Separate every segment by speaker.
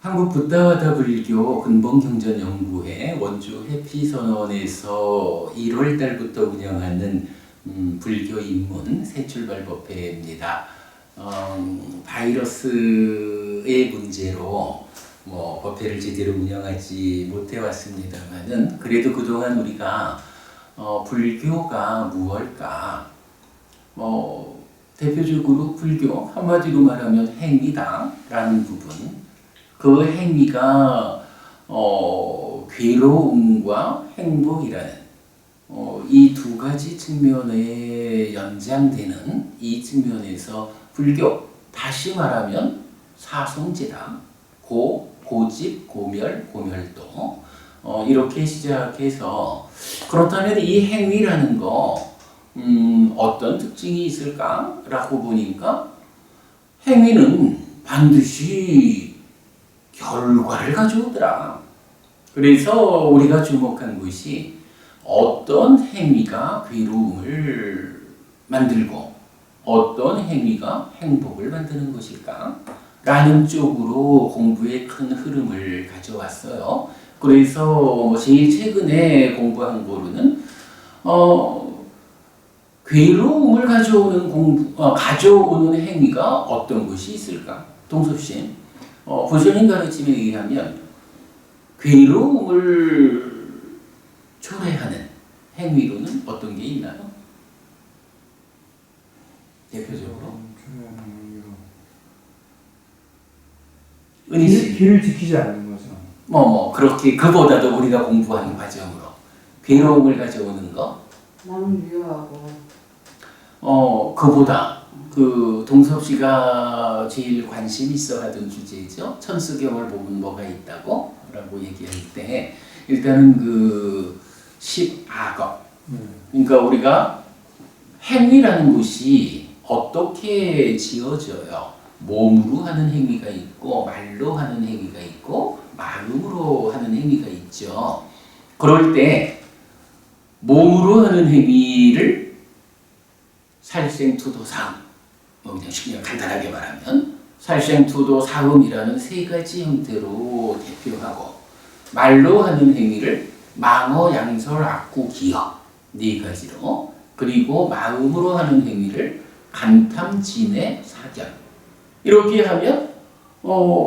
Speaker 1: 한국 붓다와다 불교 근본경전연구회 원주 해피선원에서 1월 달부터 운영하는 불교 입문 새출발법회입니다. 바이러스의 문제로 법회를 제대로 운영하지 못해 왔습니다만은 그래도 그동안 우리가 불교가 무엇일까? 대표적으로 불교 한마디로 말하면 행위다라는 부분. 그 행위가 괴로움과 행복이라는 이 두 가지 측면에 연장되는 이 측면에서 불교, 다시 말하면 사성제다, 고집, 고멸, 고멸도 이렇게 시작해서 그렇다면 이 행위라는 거 어떤 특징이 있을까라고 보니까 행위는 반드시 결과를 가져오더라. 그래서 우리가 주목한 것이 어떤 행위가 괴로움을 만들고 어떤 행위가 행복을 만드는 것일까? 라는 쪽으로 공부의 큰 흐름을 가져왔어요. 그래서 제일 최근에 공부한 거로는 괴로움을 가져오는 행위가 어떤 것이 있을까? 동섭씨, 보시는 가르침에 의하면 괴로움을 초래하는 행위로는 어떤 게 있나요? 대표적으로
Speaker 2: 길을 지키지 않는 거죠.
Speaker 1: 그렇게 그보다도 우리가 공부하는 과정으로 괴로움을 가져오는 거.
Speaker 3: 남을 미워하고.
Speaker 1: 그보다 동섭 씨가 제일 관심 있어 하던 주제죠. 천수경을 보면 뭐가 있다고? 라고 얘기할 때 일단은 10악업. 그러니까 우리가 행위라는 것이 어떻게 지어져요? 몸으로 하는 행위가 있고 말로 하는 행위가 있고 마음으로 하는 행위가 있죠. 그럴 때 몸으로 하는 행위를 살생투도사음, 그냥 간단하게 말하면 살생투도사음이라는 세 가지 형태로 대표하고, 말로 하는 행위를 망어, 양설, 악구, 기억 네 가지로, 그리고 마음으로 하는 행위를 간탐, 진해, 사견, 이렇게 하면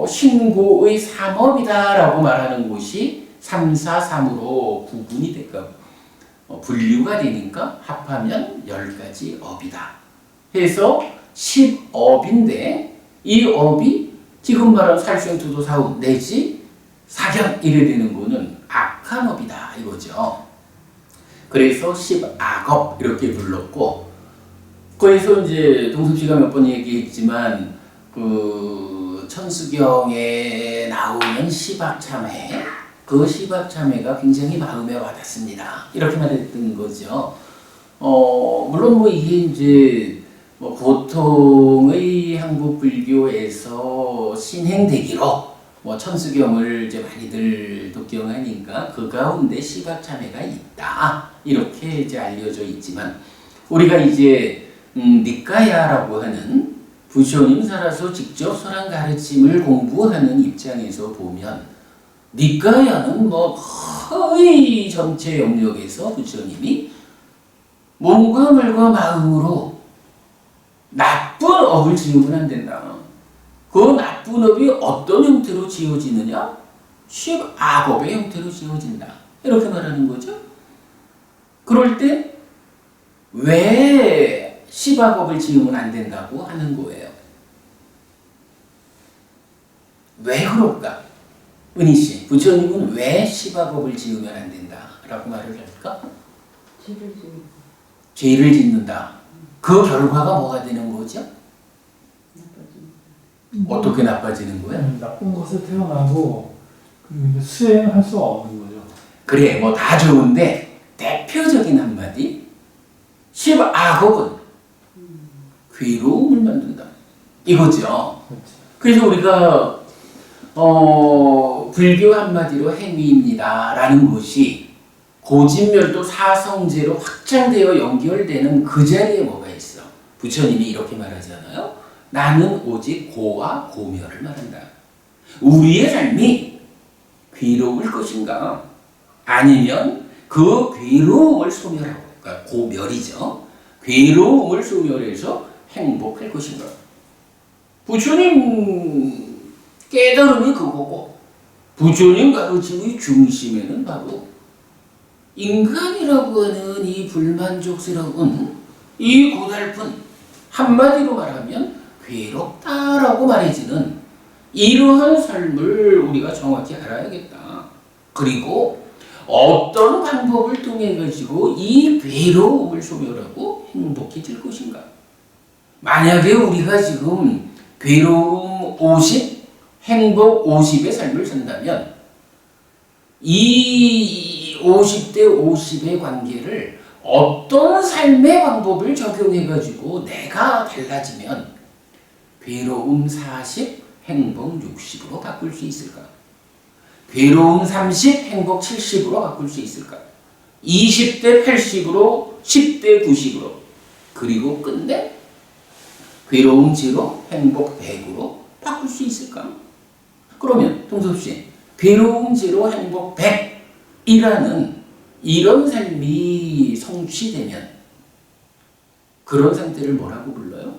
Speaker 1: 신고의 삼업이다라고 말하는 것이 3, 4, 3으로 구분이 될까, 분류가 되니까 합하면 10가지 업이다 해서 10업인데, 이 업이 지금 말한 살생투도사음 내지 사견 이래 되는 거는 악한 업이다 이거죠. 그래서 10악업 이렇게 불렀고, 그래서 이제 동섭 씨가 몇 번 얘기했지만 천수경에 나오는 시박참회, 그 시박참회가 굉장히 마음에 와닿습니다. 이렇게 말했던 거죠. 물론 이게 이제 보통의 한국 불교에서 신행대기로 천수경을 이제 많이들 독경하니까 그 가운데 시박참회가 있다 이렇게 이제 알려져 있지만, 우리가 이제 니까야라고 하는 부처님 살아서 직접 설한 가르침을 공부하는 입장에서 보면 니까야는 거의 전체 영역에서 부처님이 몸과 말과 마음으로 나쁜 업을 지으면 안 된다. 그 나쁜 업이 어떤 형태로 지어지느냐? 10악업의 형태로 지어진다. 이렇게 말하는 거죠. 그럴 때 왜 10악업을 지으면 안 된다고 하는 거예요? 왜 그럴까? 은희 씨, 부처님은 왜 10악업을 지으면 안 된다라고 말을 할까? 죄를 짓는다. 그 결과가 뭐가 되는 거죠? 어떻게 나빠지는 거야?
Speaker 2: 나쁜 것을 태어나고 수행할 수 없는 거죠.
Speaker 1: 그래, 다 좋은데 대표적인 한마디, 10악업은 괴로움을 만든다 이거죠. 그래서 우리가 불교 한마디로 행위입니다 라는 것이 고진멸도 사성제로 확장되어 연결되는 그 자리에 뭐가 있어? 부처님이 이렇게 말하잖아요. 나는 오직 고와 고멸을 말한다. 우리의 삶이 괴로울 것인가? 아니면 그 괴로움을 소멸하고, 그러니까 고멸이죠. 괴로움을 소멸해서 행복할 것인가? 부처님 깨달음이 그거고, 부처님 가르침의 중심에는 바로 인간이라고 하는 이 불만족스러운 이 고달픈, 한마디로 말하면 괴롭다라고 말해지는 이러한 삶을 우리가 정확히 알아야겠다. 그리고 어떤 방법을 통해 가지고 이 괴로움을 소멸하고 행복해질 것인가? 만약에 우리가 지금 괴로움 50, 행복 50의 삶을 산다면 이 50대 50의 관계를 어떤 삶의 방법을 적용해 가지고 내가 달라지면 괴로움 40, 행복 60으로 바꿀 수 있을까? 괴로움 30, 행복 70으로 바꿀 수 있을까? 20대 80으로, 10대 90으로, 그리고 끝내 괴로움 0, 행복 100으로 바꿀 수 있을까? 그러면 동섭씨, 괴로움 0, 행복 100이라는 이런 삶이 성취되면 그런 상태를 뭐라고 불러요?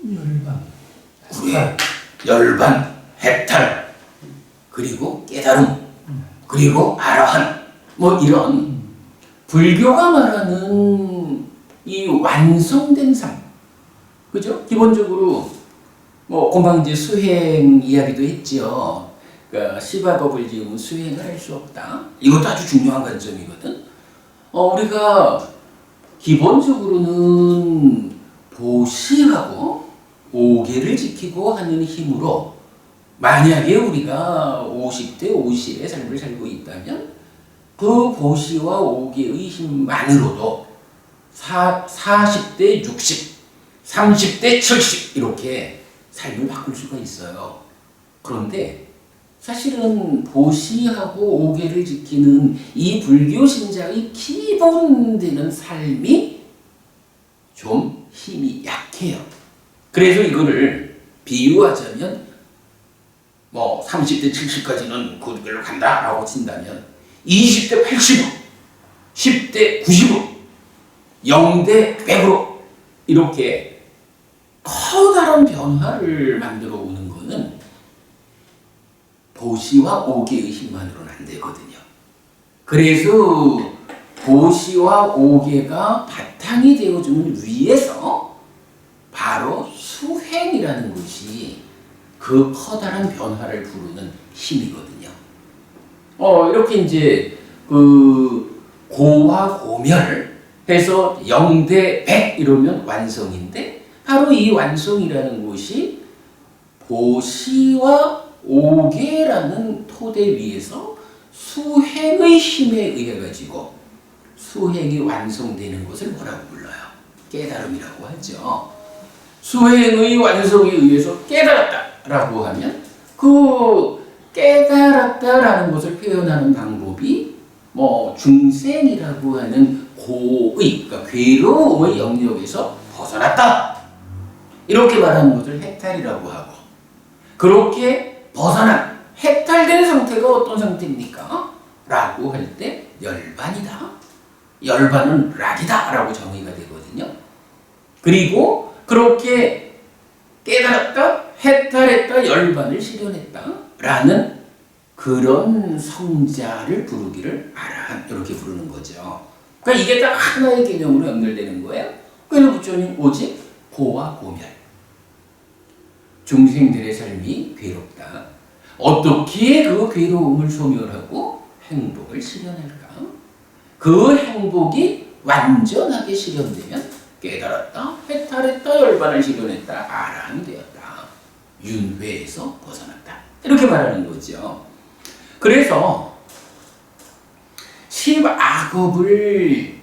Speaker 2: 열반.
Speaker 1: 그래, 열반, 해탈, 그리고 깨달음, 그리고 아라한, 뭐 이런 불교가 말하는 이 완성된 삶, 그죠? 기본적으로 뭐 금방 이제 수행 이야기도 했죠. 그러니까 시바법을 지으면 수행을 할 수 없다. 이것도 아주 중요한 관점이거든. 우리가 기본적으로는 보시하고 오계를 지키고 하는 힘으로 만약에 우리가 50대 50의 삶을 살고 있다면 그 보시와 오계의 힘만으로도 40대 60, 30대 70 이렇게 삶을 바꿀 수가 있어요. 그런데 사실은 보시하고 오계를 지키는 이 불교 신자의 기본되는 삶이 좀 힘이 약해요. 그래서 이거를 비유하자면 뭐 30대 70까지는 그 길로 간다라고 친다면 20대 80으로, 10대 90으로, 0대 100으로 이렇게 커다란 변화를 만들어 오는 것은 보시와 오계의 힘만으로는 안 되거든요. 그래서 보시와 오계가 바탕이 되어주는 위에서 바로 수행이라는 것이 그 커다란 변화를 부르는 힘이거든요. 이렇게 이제 그 고와 고멸 해서 0대 100 이러면 완성인데 바로 이 완성이라는 것이 보시와 오계라는 토대 위에서 수행의 힘에 의해 가지고 수행이 완성되는 것을 뭐라고 불러요? 깨달음이라고 하죠. 수행의 완성에 의해서 깨달았다라고 하면 그 깨달았다라는 것을 표현하는 방법이 뭐 중생이라고 하는 고의, 그러니까 괴로움의 영역에서 벗어났다 이렇게 말하는 것을 해탈이라고 하고, 그렇게 벗어난 해탈된 상태가 어떤 상태입니까? 라고 할 때 열반이다. 열반은 락이다 라고 정의가 되거든요. 그리고 그렇게 깨달았다, 해탈했다, 열반을 실현했다 라는 그런 성자를 부르기를 아라한 이렇게 부르는 거죠. 그러니까 이게 딱 하나의 개념으로 연결되는 거예요. 그래서 부처님 오직 고와 고멸, 중생들의 삶이 괴롭다. 어떻게 그 괴로움을 소멸하고 행복을 실현할까? 그 행복이 완전하게 실현되면 깨달았다, 해탈했다, 열반을 실현했다, 아라한이 되었다. 윤회에서 벗어났다. 이렇게 말하는 거죠. 그래서 10악업을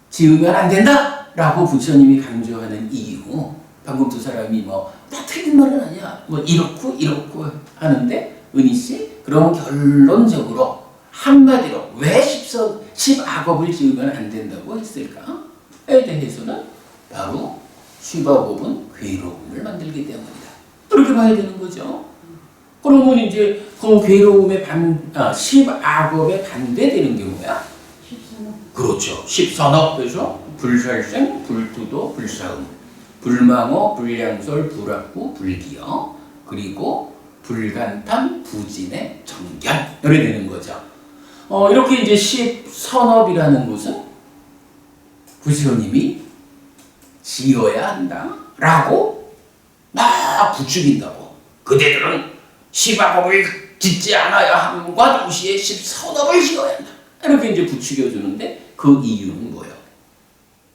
Speaker 1: 지으면 안 된다 라고 부처님이 강조하는 이유, 방금 두 사람이 나 틀린 말은 아니야 이렇고 하는데 은희씨 그럼 결론적으로 한마디로 왜 10악업을 지으면 안 된다고 했을까에 대해서는 바로 10악업은 괴로움을 만들기 때문이다. 그렇게 봐야 되는 거죠. 그러면 이제 그 괴로움의 십악업에 반대되는 게 뭐야? 그렇죠. 십선업. 그래서 불살생, 불투도, 불사음, 불망어, 불량설, 불악구, 불기어, 그리고 불간탐, 부진의 정견. 이렇게 되는 거죠. 이렇게 이제 십선업이라는 것은 부처님이 지어야 한다라고 막 부추긴다고. 그대들은 십악업을 짓지 않아야 함과 동시에 십선업을 지어야 한다. 이렇게 이제 부추겨주는데 그 이유는 뭐예요?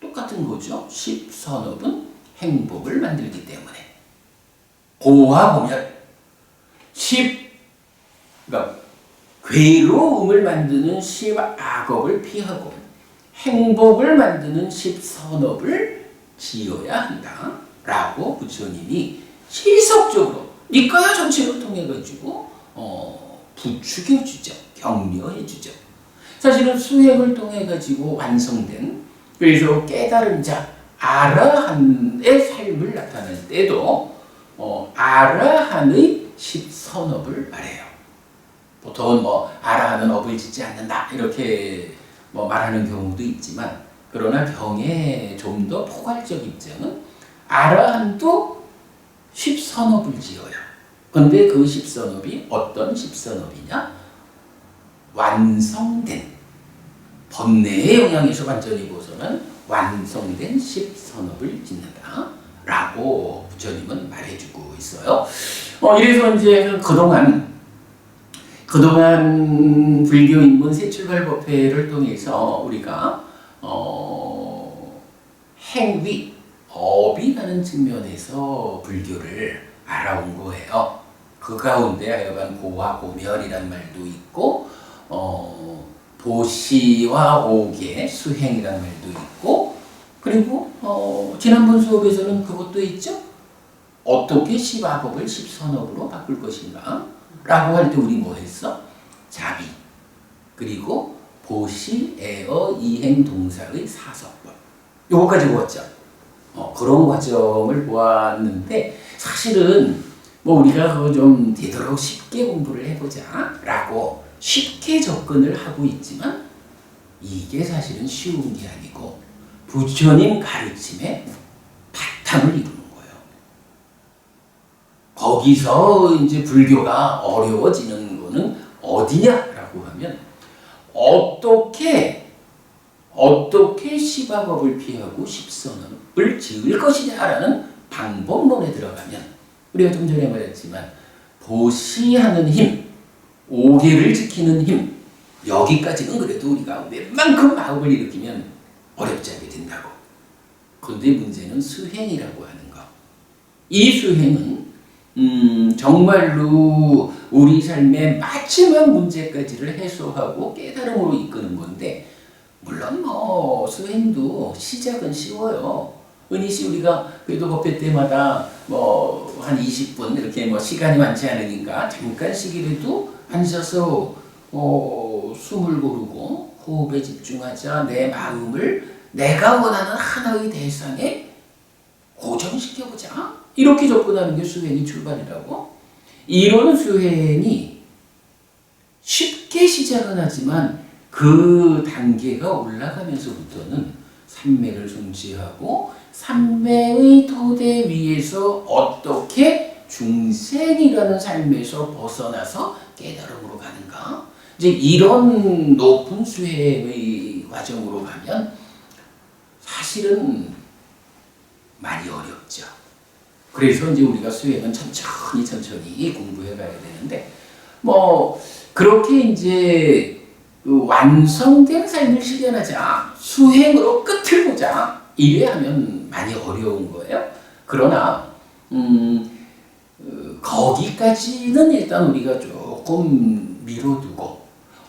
Speaker 1: 똑같은 거죠. 십선업은 행복을 만들기 때문에. 고와 보면 그러니까 괴로움을 만드는 십악업을 피하고 행복을 만드는 십선업을 지어야 한다라고 부처님이 실속적으로 니까야 전체를 통해 가지고 부추겨주죠. 격려해주죠. 사실은 수행을 통해 가지고 완성된, 그래서 깨달은 자 아라한의 삶을 나타낼 때도 아라한의 십선업을 말해요. 보통은 아라한은 업을 짓지 않는다 이렇게 말하는 경우도 있지만, 그러나 경의 좀 더 포괄적 입장은 아라한도 십선업을 지어요. 근데 그 십선업이 어떤 십선업이냐? 완성된, 번뇌의 영향에서 완전히 벗어난 완성된 십선업을 짓는다 라고 부처님은 말해주고 있어요. 이래서 이제 그동안 불교 인문 세출발법회를 통해서 우리가 행위, 업이라는 측면에서 불교를 알아온 거예요. 그 가운데 하여간 고와 고멸이란 말도 있고 보시와 오계, 수행이라는 말도 있고, 그리고 지난번 수업에서는 그것도 있죠. 어떻게 십악업을 십선업으로 바꿀 것인가 라고 할 때 우리 뭐 했어? 자비, 그리고 보시, 애어, 이행, 동사의 사서법, 요거까지 보았죠. 그런 과정을 보았는데, 사실은 우리가 그거 좀 되도록 쉽게 공부를 해보자 라고 쉽게 접근을 하고 있지만, 이게 사실은 쉬운 게 아니고 부처님 가르침의 바탕을 이루는 거예요. 거기서 이제 불교가 어려워지는 거는 어디냐라고 하면, 어떻게 십악업을 피하고 십선업을 지을 것이냐라는 방법론에 들어가면, 우리가 좀 전에 말했지만 보시하는 힘, 오계를 지키는 힘, 여기까지는 그래도 우리가 웬만큼 마음을 일으키면 어렵지 않게 된다고. 그런데 문제는 수행이라고 하는 거. 이 수행은 정말로 우리 삶의 마지막 문제까지를 해소하고 깨달음으로 이끄는 건데, 물론 수행도 시작은 쉬워요. 은희씨 우리가 그래도 법회 때마다 한 20분 이렇게 시간이 많지 않으니까 잠깐씩이라도 앉아서 숨을 고르고 호흡에 집중하자, 내 마음을 내가 원하는 하나의 대상에 고정시켜보자, 이렇게 접근하는 게 수행의 출발이라고. 이런 수행이 쉽게 시작은 하지만 그 단계가 올라가면서부터는 삼매를 성취하고 삼매의 토대 위에서 어떻게 중생이라는 삶에서 벗어나서 깨달음으로 가는가, 이제 이런 높은 수행의 과정으로 가면 사실은 많이 어렵죠. 그래서 이제 우리가 수행은 천천히 공부해 가야 되는데, 그렇게 이제 완성된 삶을 실현하자, 수행으로 끝을 보자, 이래 하면 많이 어려운 거예요. 그러나 거기까지는 일단 우리가 조금 미뤄두고,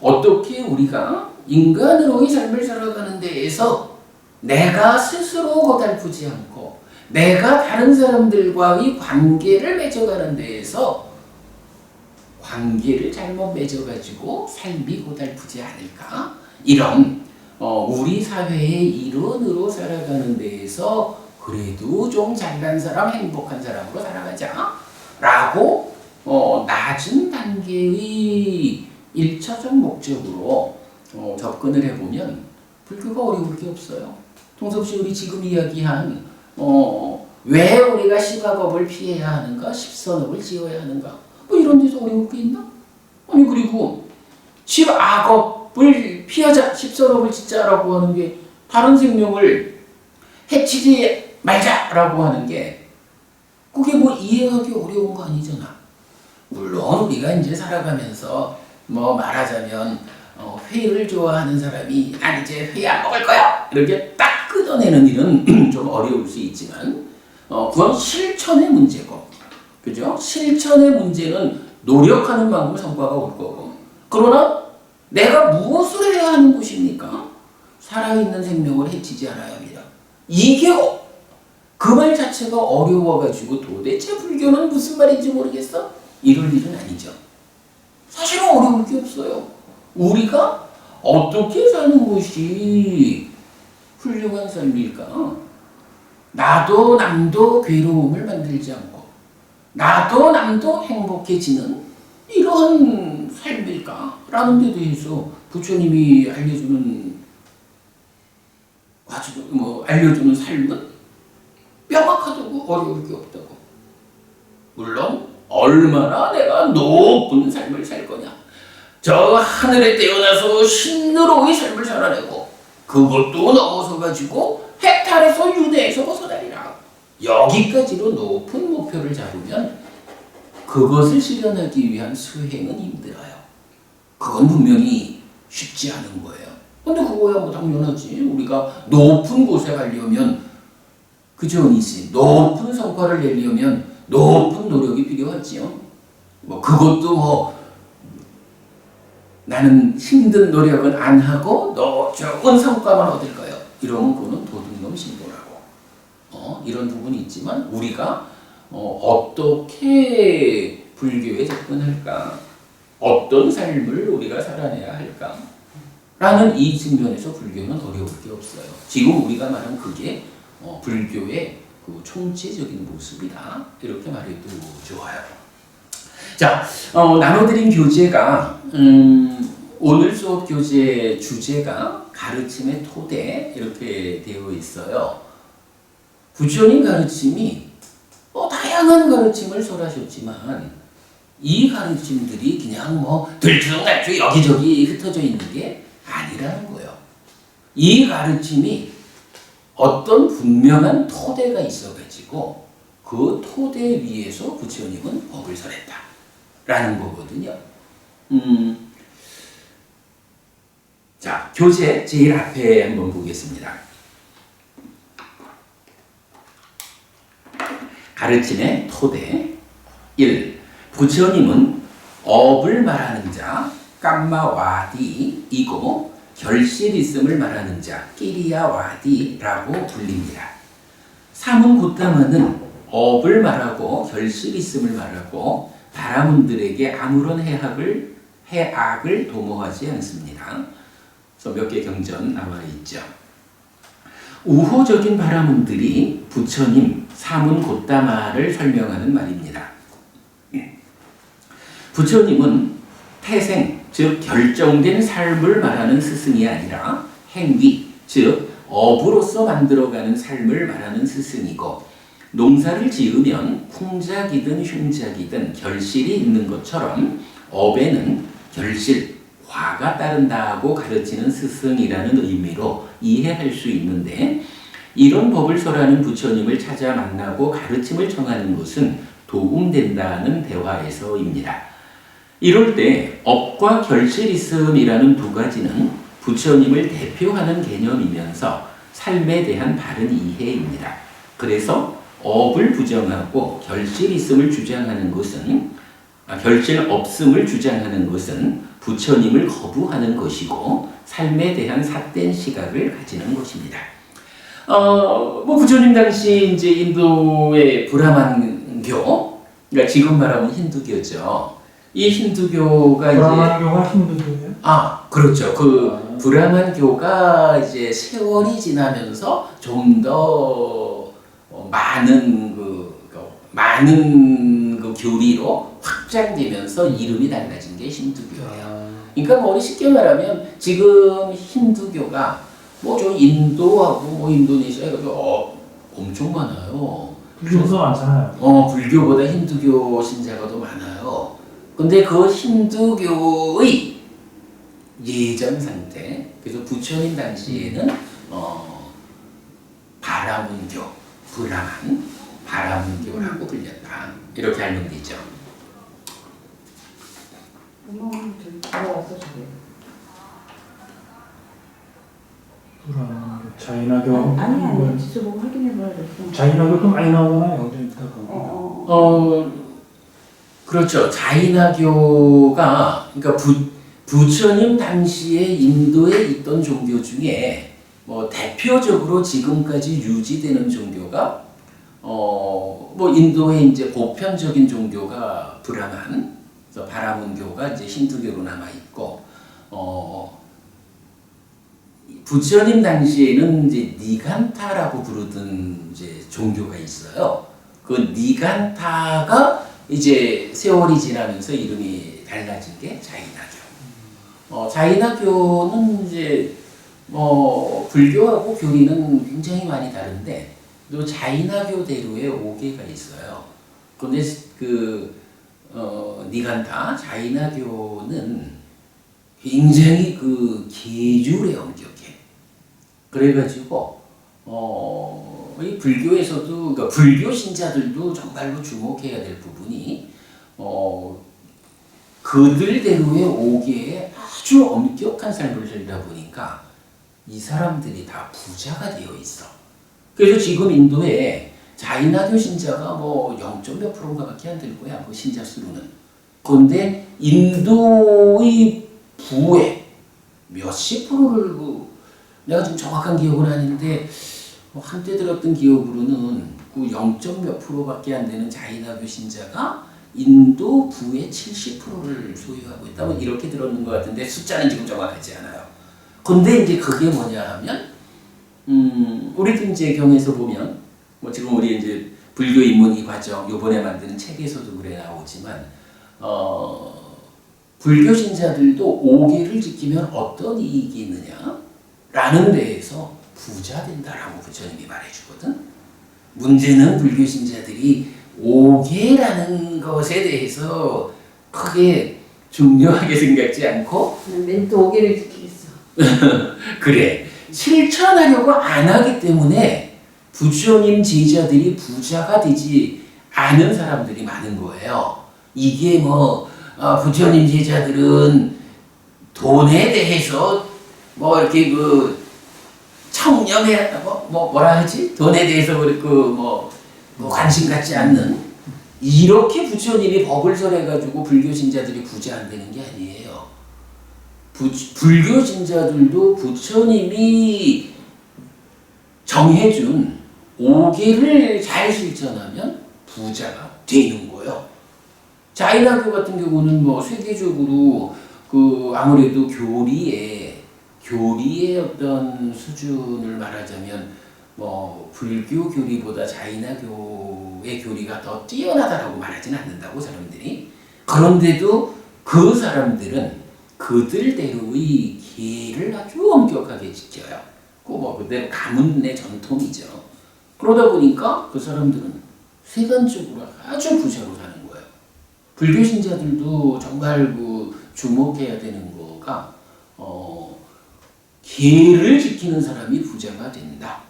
Speaker 1: 어떻게 우리가 인간으로의 삶을 살아가는 데에서 내가 스스로 고달프지 않고 내가 다른 사람들과의 관계를 맺어가는 데에서 관계를 잘못 맺어가지고 삶이 고달프지 않을까, 이런 우리 사회의 일원으로 살아가는 데에서 그래도 좀 잘난 사람, 행복한 사람으로 살아가자 라고 낮은 단계의 1차적 목적으로 접근을 해보면 불교가 어려울 게 없어요. 동섭씨 우리 지금 이야기한 왜 우리가 십악업을 피해야 하는가, 십선업을 지어야 하는가, 뭐 이런 데서 어려울 게 있나? 아니 그리고 십악업을 피하자, 십선업을 짓자라고 하는 게 다른 생명을 해치지 말자라고 하는 게 그게 뭐 이해하기 어려운 거 아니잖아. 물론 우리가 이제 살아가면서 뭐 말하자면 회를 좋아하는 사람이 난 이제 회 안 먹을 거야 이렇게 딱 끊어내는 일은 좀 어려울 수 있지만 그건 실천의 문제고, 그죠? 실천의 문제는 노력하는 만큼 성과가 올 거고, 그러나 내가 무엇을 해야 하는 것입니까? 살아있는 생명을 해치지 않아야 합니다. 이게 그 말 자체가 어려워가지고 도대체 불교는 무슨 말인지 모르겠어? 이럴 일은 아니죠. 사실은 어려울 게 없어요. 우리가 어떻게 사는 것이 훌륭한 삶일까? 나도 남도 괴로움을 만들지 않고 나도 남도 행복해지는 이러한 삶일까? 라는 데 대해서 부처님이 알려주는 알려주는 삶은 명확하다고 어려울 게 없다고. 물론 얼마나 내가 높은 삶을 살 거냐, 저 하늘에 태어나서 신으로의 삶을 살아내고 그것도 넘어서 가지고 해탈에서 윤회에서 벗어나리라, 여기까지로 높은 목표를 잡으면 그것을 실현하기 위한 수행은 힘들어요. 그건 분명히 쉽지 않은 거예요. 근데 그거야 뭐 당연하지. 우리가 높은 곳에 가려면, 그죠, 언니씨? 높은 성과를 내려면 높은 노력이 필요하지요. 뭐 그것도 나는 힘든 노력은 안 하고 좋은 성과만 얻을 거예요, 이러면 그거는 도둑놈 신보라고 이런 부분이 있지만, 우리가 어떻게 불교에 접근할까, 어떤 삶을 우리가 살아내야 할까 라는 이 측면에서 불교는 어려울 게 없어요. 지금 우리가 말한 그게 불교의 그 총체적인 모습이다, 이렇게 말해도 좋아요. 자, 나눠드린 교재가 오늘 수업 교재 주제가 가르침의 토대 이렇게 되어 있어요. 부처님 가르침이 다양한 가르침을 설하셨지만 이 가르침들이 그냥 들쭉날쭉 여기저기 흩어져 있는 게 아니라는 거예요. 이 가르침이 어떤 분명한 토대가 있어가지고 그 토대 위에서 부처님은 법을 설했다라는 거거든요. 자, 교재 제일 앞에 한번 보겠습니다. 가르침의 토대 1. 부처님은 업을 말하는 자 깜마와디이고 결실 있음을 말하는 자 끼리야와디라고 불립니다. 사문고타마는 업을 말하고 결실 있음을 말하고 바라문들에게 아무런 해악을 도모하지 않습니다. 그래서 몇 개 경전 나와 있죠. 우호적인 바라문들이 부처님 사문고타마를 설명하는 말입니다. 부처님은 태생, 즉 결정된 삶을 말하는 스승이 아니라 행위, 즉 업으로서 만들어가는 삶을 말하는 스승이고, 농사를 지으면 풍작이든 흉작이든 결실이 있는 것처럼 업에는 결실, 화가 따른다고 가르치는 스승이라는 의미로 이해할 수 있는데, 이런 법을 설하는 부처님을 찾아 만나고 가르침을 청하는 것은 도움된다는 대화에서입니다. 이럴 때 업과 결실 있음이라는 두 가지는 부처님을 대표하는 개념이면서 삶에 대한 바른 이해입니다. 그래서 업을 부정하고 결실 있음을 주장하는 것은 결실 없음을 주장하는 것은 부처님을 거부하는 것이고 삶에 대한 삿된 시각을 가지는 것입니다. 부처님 당시 이제 인도의 브라만교, 그러니까 지금 말하면 힌두교죠. 이 힌두교가
Speaker 2: 브라만교가 힌두교예요?
Speaker 1: 그렇죠. 그 브라만교가 이제 세월이 지나면서 좀 더 많은 그 교리로 확 확장되면서 이름이 달라진 게 힌두교예요. 그러니까 뭐 우리 쉽게 말하면 지금 힌두교가 뭐 저 인도하고 뭐 인도네시아 이거 엄청 많아요.
Speaker 2: 불교가 많잖아요.
Speaker 1: 불교보다 힌두교 신자가 더 많아요. 근데 그 힌두교의 예전 상태, 그래서 부처님 당시에는 바라문교, 브라만, 바라문교라고 불렸다. 이렇게 알면 되죠.
Speaker 2: 불안, 자인화교.
Speaker 3: 아니 지수 보고 확인해 봐야 돼.
Speaker 2: 자인화교도 많이 나오잖아요.
Speaker 1: 그렇죠. 자인화교가 그러니까 부처님 당시에 인도에 있던 종교 중에 뭐 대표적으로 지금까지 유지되는 종교가 뭐 인도의 이제 보편적인 종교가 브라만, 그래서 바라문교가 이제 힌두교로 남아 있고 부처님 당시에는 이제 니간타라고 부르던 이제 종교가 있어요. 그 니간타가 이제 세월이 지나면서 이름이 달라진 게 자인화교. 자인화교는 이제 불교하고 교리는 굉장히 많이 다른데 또 자인화교대로의 5개가 있어요. 근데 니간타 자인화교는 굉장히 그 계율에 엄격해. 그래가지고 이 불교에서도 그러니까 불교 신자들도 정말로 주목해야 될 부분이 그들대로의 5개의 아주 엄격한 삶을 살다 보니까 이 사람들이 다 부자가 되어 있어. 그래서 지금 인도에 자인화교 신자가 뭐 0. 몇 %가밖에 안 될 거야. 그 신자 수로는. 그런데 인도의 부의 몇십 %를 내가 지금 정확한 기억은 아닌데 한때 들었던 기억으로는 그 0. 몇 %밖에 안 되는 자인화교 신자가 인도 부의 70%를 소유하고 있다. 뭐 이렇게 들었는 것 같은데 숫자는 지금 정확하지 않아요. 근데 이제 그게 뭐냐 하면 우리도 이제 경에서 보면 뭐 지금 우리 이제 불교 입문 이 과정 요번에 만드는 책에서도 그래 나오지만 불교 신자들도 5개를 지키면 어떤 이익이 있느냐라는 데에서 부자 된다라고 부처님이 말해주거든. 문제는 불교 신자들이 5개라는 것에 대해서 크게 중요하게 생각지 않고
Speaker 3: 멘토 5개를 지키겠어.
Speaker 1: 그래 실천하려고 안 하기 때문에 부처님 제자들이 부자가 되지 않은 사람들이 많은 거예요. 이게 뭐 부처님 제자들은 돈에 대해서 뭐 이렇게 그 청렴해 뭐라 하지? 돈에 대해서 뭐 관심 갖지 않는 이렇게 부처님이 법을 설해가지고 불교 신자들이 부자 안 되는 게 아니에요. 불교 신자들도 부처님이 정해준 5개를 잘 실천하면 부자가 되는 거예요. 자인화교 같은 경우는 뭐 세계적으로 그 아무래도 교리의 어떤 수준을 말하자면 뭐 불교 교리보다 자인화교의 교리가 더 뛰어나다라고 말하진 않는다고 사람들이. 그런데도 그 사람들은 그들대로의 계를 아주 엄격하게 지켜요. 뭐 그대로 가문의 전통이죠. 그러다 보니까 그 사람들은 세간적으로 아주 부자로 사는 거예요. 불교 신자들도 정말 그 주목해야 되는 거가 계를 지키는 사람이 부자가 된다.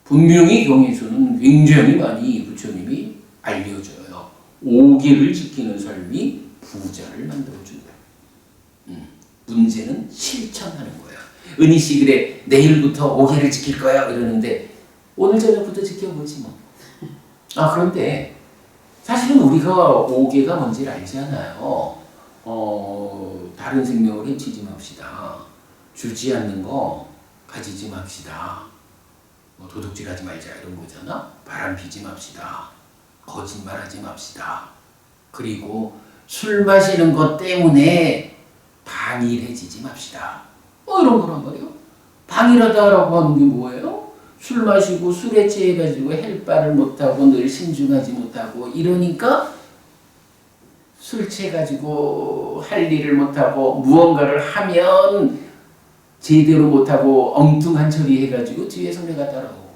Speaker 1: 분명히 경에서는 굉장히 많이 부처님이 알려줘요. 5계를 지키는 삶이 부자를 만들어준다. 문제는 실천하는 거야. 은희 씨 그래 내일부터 5계를 지킬 거야 이러는데 오늘 저녁부터 지켜보지 뭐. 그런데 사실은 우리가 5계가 뭔지 알지 않아요. 다른 생명을 해치지 맙시다. 주지 않는 거 가지지 맙시다. 뭐 도둑질하지 말자 이런 거잖아. 바람 피지 맙시다. 거짓말하지 맙시다. 그리고 술 마시는 것 때문에 방일해지지 맙시다. 이런 거란 말이에요. 방일하다라고 하는 게 뭐예요? 술 마시고 술에 취해가지고 할 바를 못하고 늘 신중하지 못하고 이러니까 술 취해가지고 할 일을 못하고 무언가를 하면 제대로 못하고 엉뚱한 처리 해가지고 뒤에서 내가 따라오고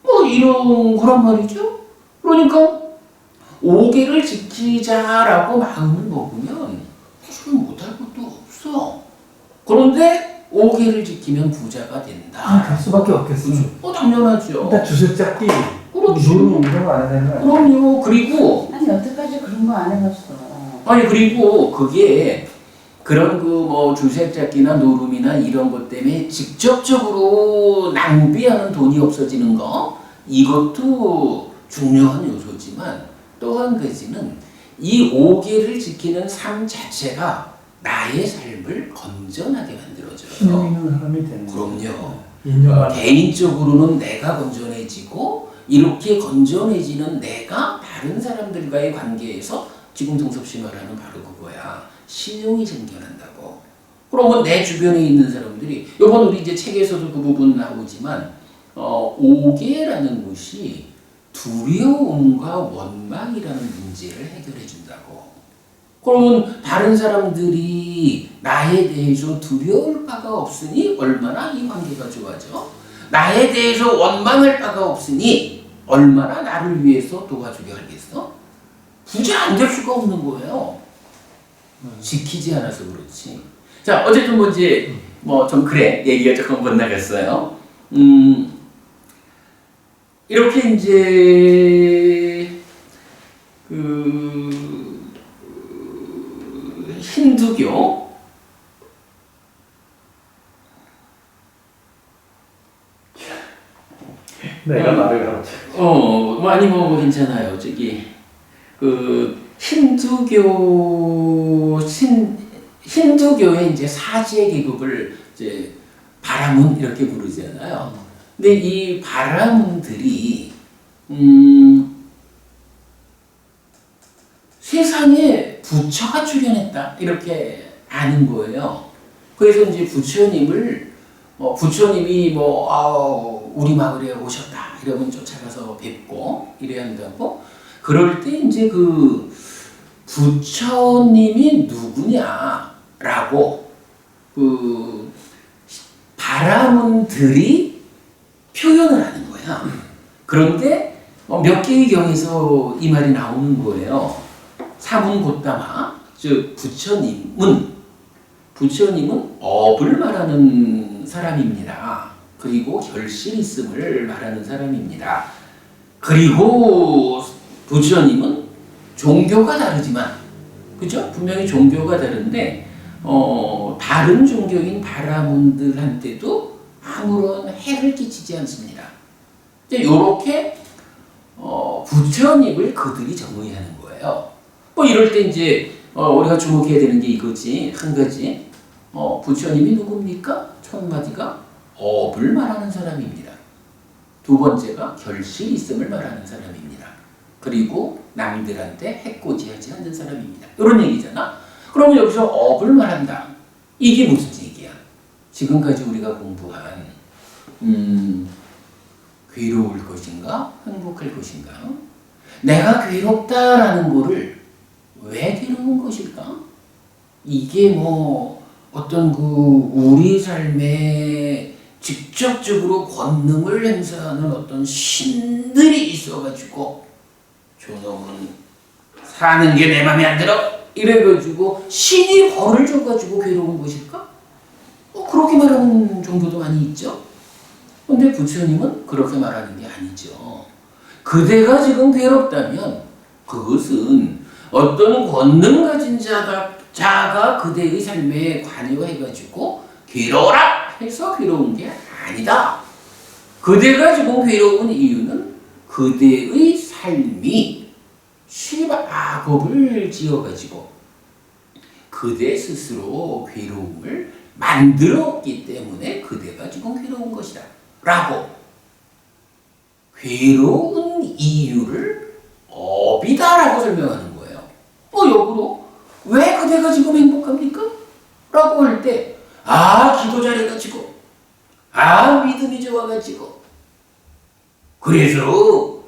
Speaker 1: 뭐 이런 거란 말이죠. 그러니까 5계를 지키자라고 마음을 먹으면 사실 못할 것도 없어. 그런데 5계를 지키면 부자가 된다.
Speaker 2: 될 수밖에 없겠어.
Speaker 1: 당연하죠.
Speaker 2: 일단 주술잡기,
Speaker 1: 그렇지.
Speaker 2: 노름 이런 거 안 해야 되는 거야.
Speaker 1: 그럼요. 그리고
Speaker 3: 아니 여태까지 그런 거 안 해봤어.
Speaker 1: 그리고 그게 그런 그 뭐 주색잡기나 노름이나 이런 것 때문에 직접적으로 낭비하는 돈이 없어지는 거 이것도 중요한 요소지만 또 한 가지는 이 5계를 지키는 삶 자체가 나의 삶을 건전하게 만들어줘요.
Speaker 2: 신용 있는 사람이 되는 거야.
Speaker 1: 그럼요.
Speaker 2: 인정하는
Speaker 1: 개인적으로는 내가 건전해지고 이렇게 건전해지는 내가 다른 사람들과의 관계에서 지금 정섭 씨 말하는 바로 그거야. 신용이 생겨난다고. 그러면 내 주변에 있는 사람들이 이번 우리 이제 책에서도 그 부분 나오지만 5계라는 것이 두려움과 원망이라는 문제를 해결해 준다고. 그러면 다른 사람들이 나에 대해서 두려울 바가 없으니 얼마나 이 관계가 좋아져? 나에 대해서 원망할 바가 없으니 얼마나 나를 위해서 도와주게 하겠어? 부자 안 될 수가 없는 거예요. 지키지 않아서 그렇지. 자, 어쨌든 뭐 이제 뭐 좀 그래 얘기가 조금 못 나갔어요. 이렇게 이제 그 힌두교
Speaker 2: 내가 말을 하지.
Speaker 1: 많이 뭐 괜찮아요. 저기 그 힌두교의 이제 사제 계급을 이제 바라문 이렇게 부르잖아요. 근데 이 바라문들이 세상에 부처가 출현했다 이렇게 아는 거예요. 그래서 이제 부처님을 부처님이 우리 마을에 오셨다 이러면 쫓아가서 뵙고 이래야 한다고. 그럴 때 이제 그 부처님이 누구냐라고 그 바라문들이 표현을 하는 거야. 그런데 몇 개의 경에서 이 말이 나오는 거예요. 사문 곧다마 즉 부처님은 업을 말하는 사람입니다. 그리고 결실 있음을 말하는 사람입니다. 그리고 부처님은 종교가 다르지만, 그죠? 분명히 종교가 다른데, 다른 종교인 바라문들한테도 아무런 해를 끼치지 않습니다. 이제 요렇게, 부처님을 그들이 정의하는 거예요. 뭐 이럴 때 이제, 우리가 주목해야 되는 게 이거지. 한 가지. 부처님이 누굽니까? 첫 마디가 업을 말하는 사람입니다. 두 번째가 결실 있음을 말하는 사람입니다. 그리고 남들한테 해코지하지 않는 사람입니다. 이런 얘기잖아. 그러면 여기서 업을 말한다. 이게 무슨 얘기야? 지금까지 우리가 공부한 괴로울 것인가? 행복할 것인가? 내가 괴롭다라는 거를 왜 괴로운 것일까? 이게 뭐 어떤 그 우리 삶에 직접적으로 권능을 행사하는 어떤 신들이 있어가지고 저놈은 사는 게 내 맘에 안 들어 이래가지고 신이 벌을 줘가지고 괴로운 것일까? 그렇게 말하는 정도도 많이 있죠. 근데 부처님은 그렇게 말하는 게 아니죠. 그대가 지금 괴롭다면 그것은 어떤 권능 가진 자가 그대의 삶에 관여해가지고 괴로워라 해서 괴로운 게 아니다. 그대가 지금 괴로운 이유는 그대의 삶이 악업을 지어가지고 그대 스스로 괴로움을 만들었기 때문에 그대가 지금 괴로운 것이다. 라고 괴로운 이유를 업이다라고 설명하는 거예요. 역으로 왜 그대가 지금 행복합니까? 라고 할 때 기도 잘해가지고 믿음이 좋아가지고 그래서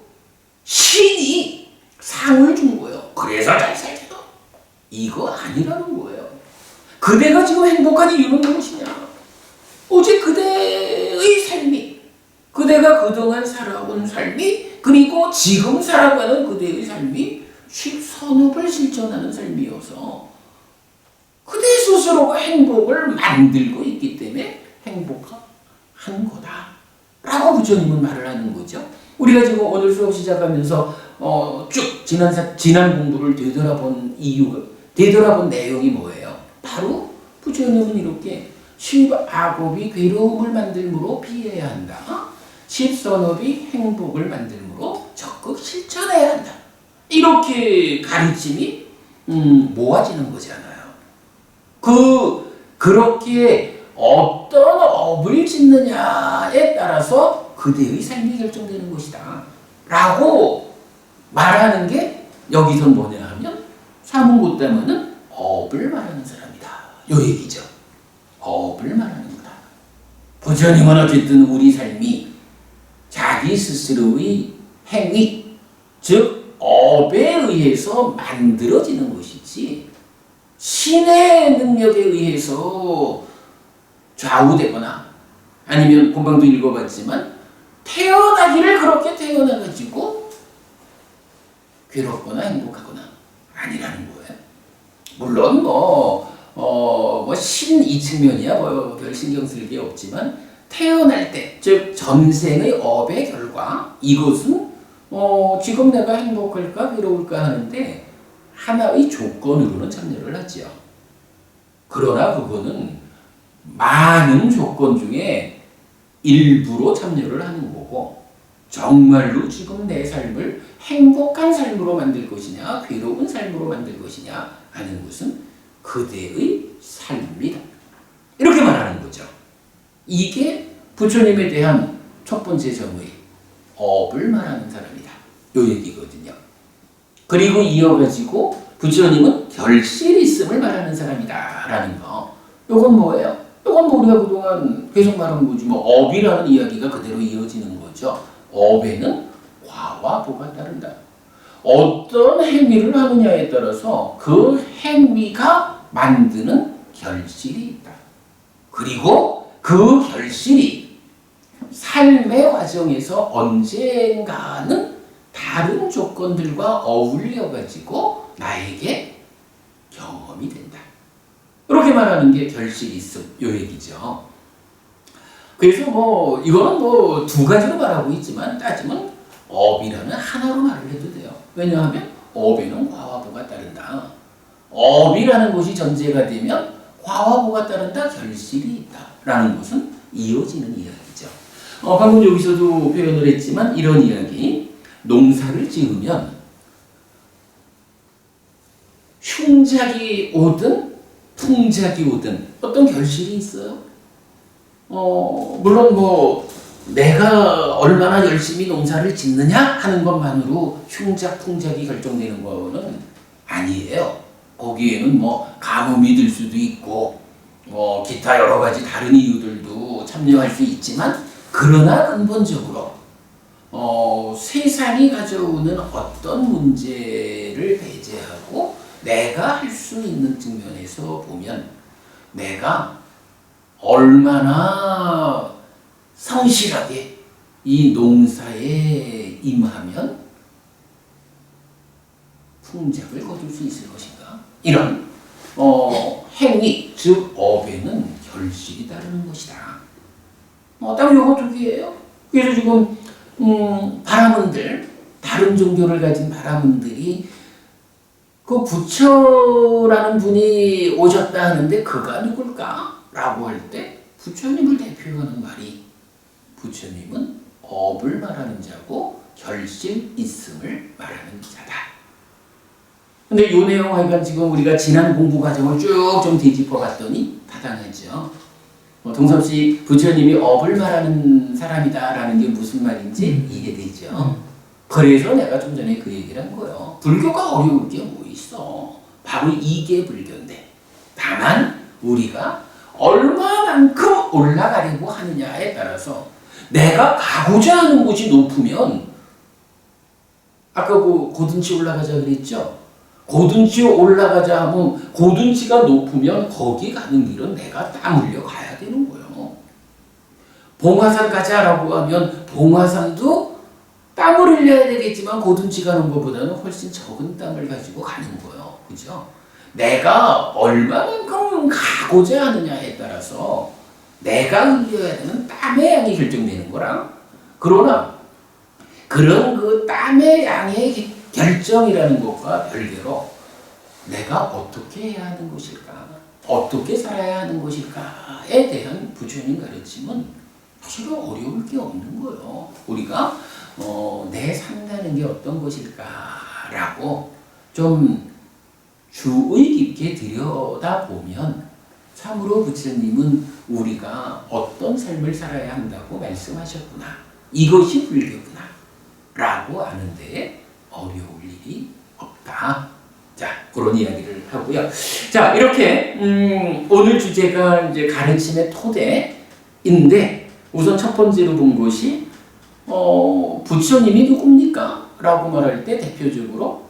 Speaker 1: 신이 상을 준 거예요. 그래서 잘 살지도 이거 아니라는 거예요. 그대가 지금 행복한 이유는 무엇이냐? 오직 그대의 삶이, 그대가 그동안 살아온 삶이, 그리고 지금 살아가는 그대의 삶이 선업을 실천하는 삶이어서 그대 스스로가 행복을 만들고 있기 때문에 행복한 거다 라고 부처님은 말을 하는 거죠. 우리가 지금 오늘 수업 시작하면서 쭉 지난 공부를 되돌아본 내용이 뭐예요? 바로 부처님은 이렇게 십악업이 괴로움을 만들므로 피해야 한다. 십선업이 행복을 만들므로 적극 실천해야 한다. 이렇게 가르침이 모아지는 거잖아요. 그렇게 어떤 업을 짓느냐에 따라서 그대의 삶이 결정되는 것이다 라고 말하는 게 여기서 뭐냐 하면 사문고따면은 업을 말하는 사람이다 요 얘기죠. 업을 말하는 거다. 부처님은 어쨌든 우리 삶이 자기 스스로의 행위, 즉 업에 의해서 만들어지는 것이지 신의 능력에 의해서 좌우되거나 아니면 본방도 읽어봤지만 태어나기를 그렇게 태어나가지고 괴롭거나 행복하거나 아니라는 거예요. 물론 신 이 측면이야 별 신경 쓸 게 없지만 태어날 때, 즉 전생의 업의 결과 이것은 지금 내가 행복할까 괴로울까 하는데 하나의 조건으로는 참여를 하지요. 그러나 그거는 많은 조건 중에 일부로 참여를 하는 거고 정말로 지금 내 삶을 행복한 삶으로 만들 것이냐 괴로운 삶으로 만들 것이냐 하는 것은 그대의 삶이다. 이렇게 말하는 거죠. 이게 부처님에 대한 첫 번째 정의, 업을 말하는 사람이다. 요 얘기거든요. 그리고 이어가지고 부처님은 결실이 있음을 말하는 사람이다 라는 거. 요건 뭐예요? 요건 우리가 그동안 계속 말한 거지 업이라는 이야기가 그대로 이어지는 거죠. 업에는 과와 보가 따른다. 어떤 행위를 하느냐에 따라서 그 행위가 만드는 결실이 있다. 그리고 그 결실이 삶의 과정에서 언젠가는 다른 조건들과 어울려 가지고 나에게 경험이 된다. 이렇게 말하는 게 결실이 있음 요 얘기죠. 그래서 이거는 두 가지로 말하고 있지만 따지면 업이라는 하나로 말을 해도 돼요. 왜냐하면 업에는 과와 보가 따른다. 업이라는 것이 전제가 되면 과와 보가 따른다. 결실이 있다라는 것은 이어지는 이야기죠. 방금 여기서도 표현을 했지만 이런 이야기. 농사를 지으면 흉작이 오든 풍작이 오든 어떤 결실이 있어요. 물론 내가 얼마나 열심히 농사를 짓느냐 하는 것만으로 흉작, 풍작이 결정되는 거는 아니에요. 거기에는 가뭄이 들 수도 있고 기타 여러 가지 다른 이유들도 참여할 수 있지만 그러나 근본적으로 세상이 가져오는 어떤 문제를 배제하고 내가 할 수 있는 측면에서 보면 내가 얼마나 성실하게 이 농사에 임하면 풍작을 거둘 수 있을 것인가. 이런 행위, 즉 업에는 결실이 따르는 것이다. 딱 요거 두 개예요. 그래서 지금 바라문들, 다른 종교를 가진 바라문들이 그 부처라는 분이 오셨다 하는데 그가 누굴까? 라고 할 때 부처님을 대표하는 말이 부처님은 업을 말하는 자고 결실 있음을 말하는 자다. 근데 이 내용 하여간 지금 우리가 지난 공부 과정을 쭉 좀 뒤집어 봤더니 타당하죠. 동섭씨 부처님이 업을 말하는 사람이다라는 게 무슨 말인지 이해되죠. 그래서 내가 좀 전에 그 얘기를 한 거예요. 불교가 어려울 게 뭐 있어. 바로 이게 불교인데 다만 우리가 얼마만큼 올라가려고 하느냐에 따라서 내가 가고자 하는 곳이 높으면 아까 고든치 올라가자 그랬죠. 고둔치 올라가자 하면 고둔치가 높으면 거기 가는 길은 내가 땀 흘려 가야 되는 거예요. 봉화산 가자라고 하면 봉화산도 땀을 흘려야 되겠지만 고둔치 가는 것보다는 훨씬 적은 땀을 가지고 가는 거예요. 그죠? 내가 얼마만큼 가고자 하느냐에 따라서 내가 흘려야 되는 땀의 양이 결정되는 거랑, 그러나 그런 그 땀의 양의 결정이라는 것과 별개로 내가 어떻게 해야 하는 것일까, 어떻게 살아야 하는 것일까에 대한 부처님 가르침은 사실 어려울 게 없는 거예요. 우리가 내 산다는 게 어떤 것일까라고 좀 주의 깊게 들여다보면 참으로 부처님은 우리가 어떤 삶을 살아야 한다고 말씀하셨구나, 이것이 불교구나 라고 아는데 어려울 일이 없다. 자, 그런 이야기를 하고요. 자, 이렇게 오늘 주제가 이제 가르침의 토대인데, 우선 첫 번째로 본 것이 부처님이 누굽니까? 라고 말할 때 대표적으로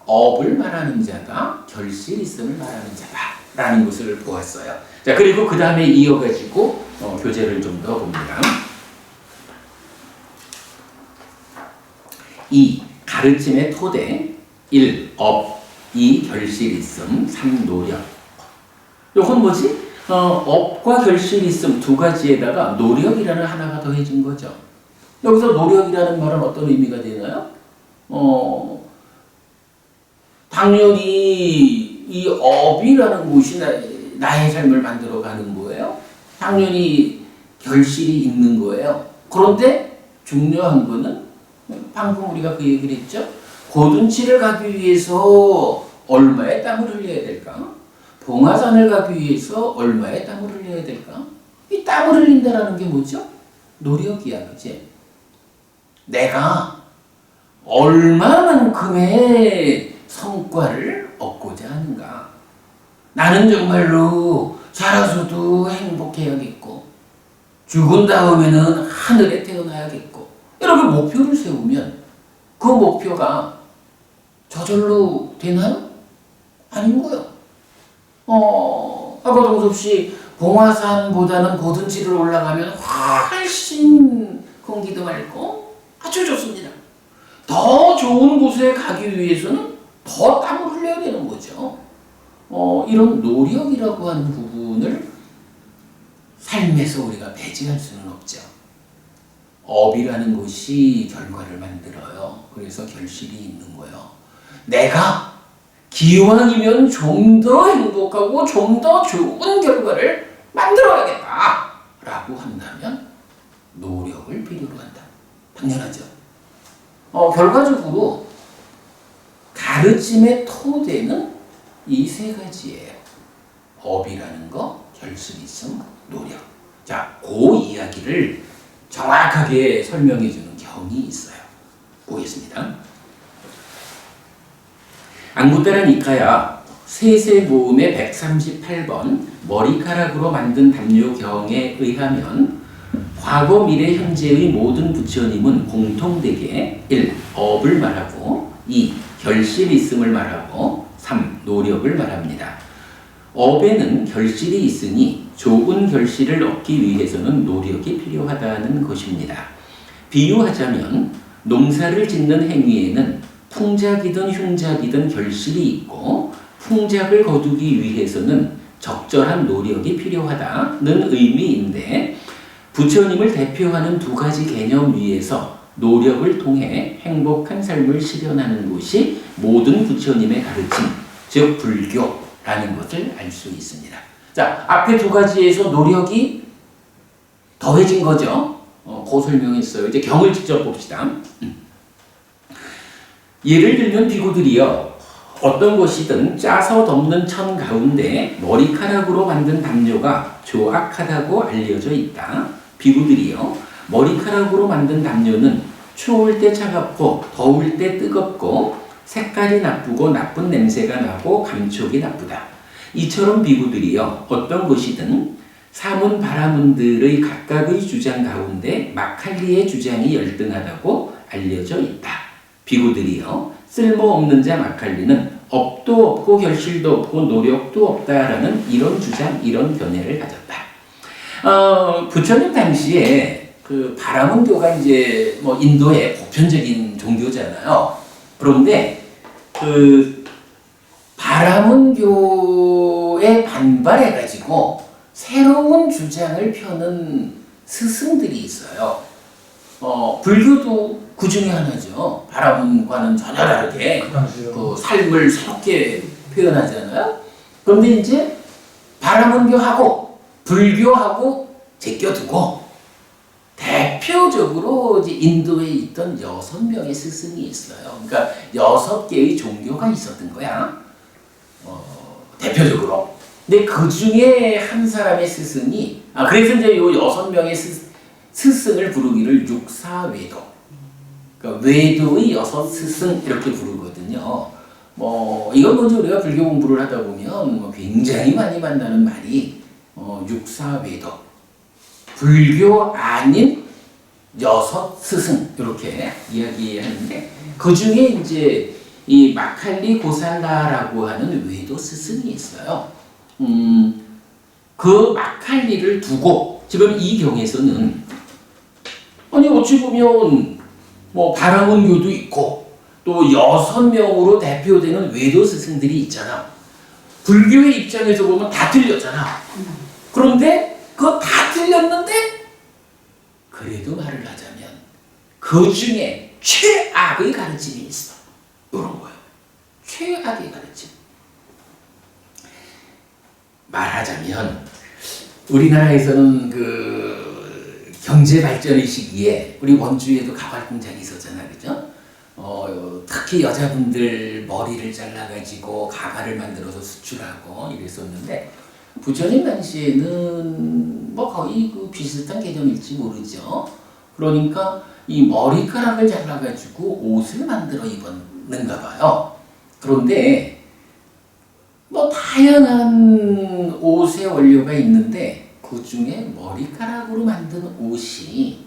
Speaker 1: 업을 말하는 자다, 결실 있음을 말하는 자다 라는 것을 보았어요. 자, 그리고 그 다음에 이어가지고 교재를 좀 더 봅니다. 2. 가르침의 토대. 1. 업. 2. 결실 있음. 3. 노력. 요건 뭐지? 업과 결실 있음 두 가지에다가 노력이라는 하나가 더해진 거죠. 여기서 노력이라는 말은 어떤 의미가 되나요? 당연히 이 업이라는 것이 나의 삶을 만들어가는 거예요. 당연히 결실이 있는 거예요. 그런데 중요한 거는 방금 우리가 그 얘기를 했죠. 고둔치를 가기 위해서 얼마의 땀을 흘려야 될까? 봉화산을 가기 위해서 얼마의 땀을 흘려야 될까? 이 땀을 흘린다는 게 뭐죠? 노력이야, 그치? 내가 얼마만큼의 성과를 얻고자 하는가? 나는 정말로 살아서도 행복해야겠고, 죽은 다음에는 하늘에 태어나야겠고, 이렇게 목표를 세우면 그 목표가 저절로 되나요? 아닌 거예요. 아까도 없이 봉화산보다는 고둔치를 올라가면 훨씬 공기도 맑고 아주 좋습니다. 더 좋은 곳에 가기 위해서는 더 땀을 흘려야 되는 거죠. 이런 노력이라고 하는 부분을 삶에서 우리가 배제할 수는 없죠. 업이라는 것이 결과를 만들어요. 그래서 결실이 있는 거예요. 내가 기왕이면 좀 더 행복하고 좀 더 좋은 결과를 만들어야겠다 라고 한다면 노력을 필요로 한다. 당연하죠. 결과적으로 가르침의 토대는 이 세 가지예요. 업이라는 거, 결실 있음, 노력. 자, 그 이야기를 정확하게 설명해주는 경이 있어요. 보겠습니다. 안구따라 니카야 세세모음의 138번 머리카락으로 만든 담요경에 의하면 과거, 미래, 현재의 모든 부처님은 공통되게 1. 업을 말하고 2. 결실 있음을 말하고 3. 노력을 말합니다. 업에는 결실이 있으니 좋은 결실을 얻기 위해서는 노력이 필요하다는 것입니다. 비유하자면 농사를 짓는 행위에는 풍작이든 흉작이든 결실이 있고 풍작을 거두기 위해서는 적절한 노력이 필요하다는 의미인데, 부처님을 대표하는 두 가지 개념 위에서 노력을 통해 행복한 삶을 실현하는 것이 모든 부처님의 가르침, 즉 불교라는 것을 알 수 있습니다. 자, 앞에 두 가지에서 노력이 더해진 거죠. 그 설명했어요. 이제 경을 직접 봅시다. 예를 들면 비구들이요, 어떤 것이든 짜서 덮는 천 가운데 머리카락으로 만든 담요가 조악하다고 알려져 있다. 비구들이요, 머리카락으로 만든 담요는 추울 때 차갑고 더울 때 뜨겁고 색깔이 나쁘고 나쁜 냄새가 나고 감촉이 나쁘다. 이처럼 비구들이요, 어떤 것이든 사문 바라문들의 각각의 주장 가운데 막할리의 주장이 열등하다고 알려져 있다. 비구들이요, 쓸모없는 자 막할리는 업도 없고 결실도 없고 노력도 없다라는 이런 주장, 이런 견해를 가졌다. 부처님 당시에 그 바라문교가 이제 뭐 인도의 보편적인 종교잖아요. 그런데 그 바라문교에 반발해가지고 새로운 주장을 펴는 스승들이 있어요. 불교도 그 중에 하나죠. 바라문과는 전혀 다르게
Speaker 2: 그 당시에
Speaker 1: 그 삶을 새롭게 표현하잖아요. 그런데 이제 바라문교하고 불교하고 제껴두고 대표적으로 이제 인도에 있던 6명의 스승이 있어요. 그러니까 6개의 종교가 있었던 거야. 대표적으로. 근데 그 중에 한 사람의 스승이, 그래서 이제 요 6명의 스승을 부르기를 육사외도. 그러니까 외도의 6 스승 이렇게 부르거든요. 이건 먼저 우리가 불교 공부를 하다 보면 굉장히 많이 만나는 말이 육사외도. 불교 아닌 6 스승 이렇게 이야기하는데 그 중에 이제 이 마칼리 고살라라고 하는 외도 스승이 있어요. 그 마칼리를 두고 지금 이 경에서는 아니 어찌 보면 뭐 바라문교도 있고 또 6명으로 대표되는 외도 스승들이 있잖아. 불교의 입장에서 보면 다 틀렸잖아. 그런데 그거 다 틀렸는데 그래도 말을 하자면 그 중에 최악의 가르침이 있어. 이런 거예요. 최악의 가르침. 말하자면 우리나라에서는 그 경제 발전의 시기에 우리 원주에도 가발 공장이 있었잖아, 그죠? 특히 여자분들 머리를 잘라가지고 가발을 만들어서 수출하고 이랬었는데 부처님 당시에는 뭐 거의 그 비슷한 개념일지 모르죠. 그러니까 이 머리카락을 잘라가지고 옷을 만들어 입었는가 봐요. 그런데 뭐 다양한 옷의 원료가 있는데 그 중에 머리카락으로 만든 옷이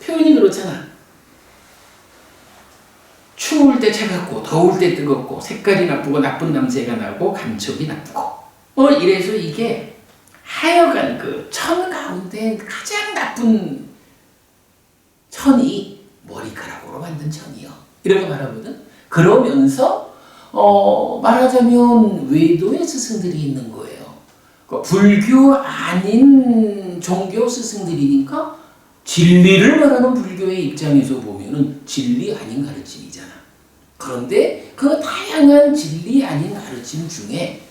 Speaker 1: 표현이 그렇잖아. 추울 때 차갑고 더울 때 뜨겁고 색깔이 나쁘고 나쁜 냄새가 나고 감촉이 나쁘고 이래서 이게 하여간 그 천 가운데 가장 나쁜 천이 머리카락으로 만든 천이요. 이렇게 말하거든. 그러면서 말하자면 외도의 스승들이 있는 거예요. 그러니까 불교 아닌 종교 스승들이니까 진리를 말하는 불교의 입장에서 보면은 진리 아닌 가르침이잖아. 그런데 그 다양한 진리 아닌 가르침 중에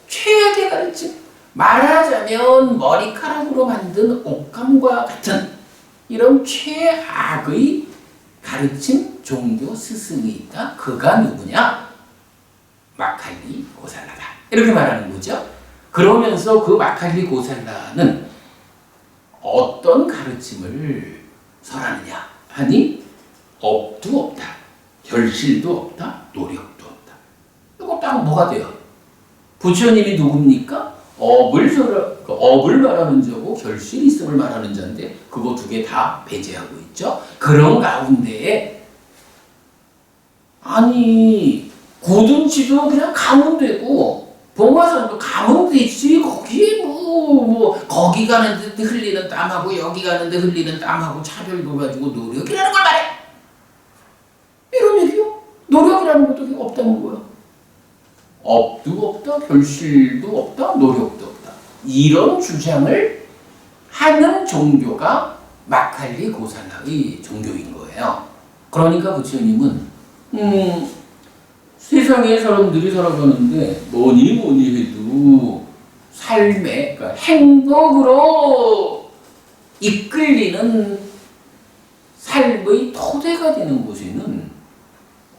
Speaker 1: 최악의 가르침, 말하자면 머리카락으로 만든 옷감과 같은 이런 최악의 가르침 종교 스승이 있다. 그가 누구냐? 마칼리 고살라다. 이렇게 말하는 거죠. 그러면서 그 마칼리 고살라는 어떤 가르침을 설하느냐 하니 업도 없다. 결실도 없다. 노력도 없다. 이거 딱 뭐가 돼요? 부처님이 누굽니까? 업을 말하는 자고 결실이 있음을 말하는 자인데 그거 2개 다 배제하고 있죠. 그런 가운데에 아니 고든지도 그냥 가면 되고 봉화산도 가면 되지. 거기에 거기 가는데 흘리는 땀하고 여기 가는데 흘리는 땀하고 차별도 가지고 노력이라는 걸 말해. 이런 얘기요. 노력이라는 것도 없다는 거야. 업도 없다, 결실도 없다, 노력도 없다. 이런 주장을 하는 종교가 마칼리 고살라의 종교인 거예요. 그러니까 부처님은 세상에 사람들이 살아가는데 뭐니 해도 삶의 그러니까 행복으로 이끌리는 삶의 토대가 되는 곳에는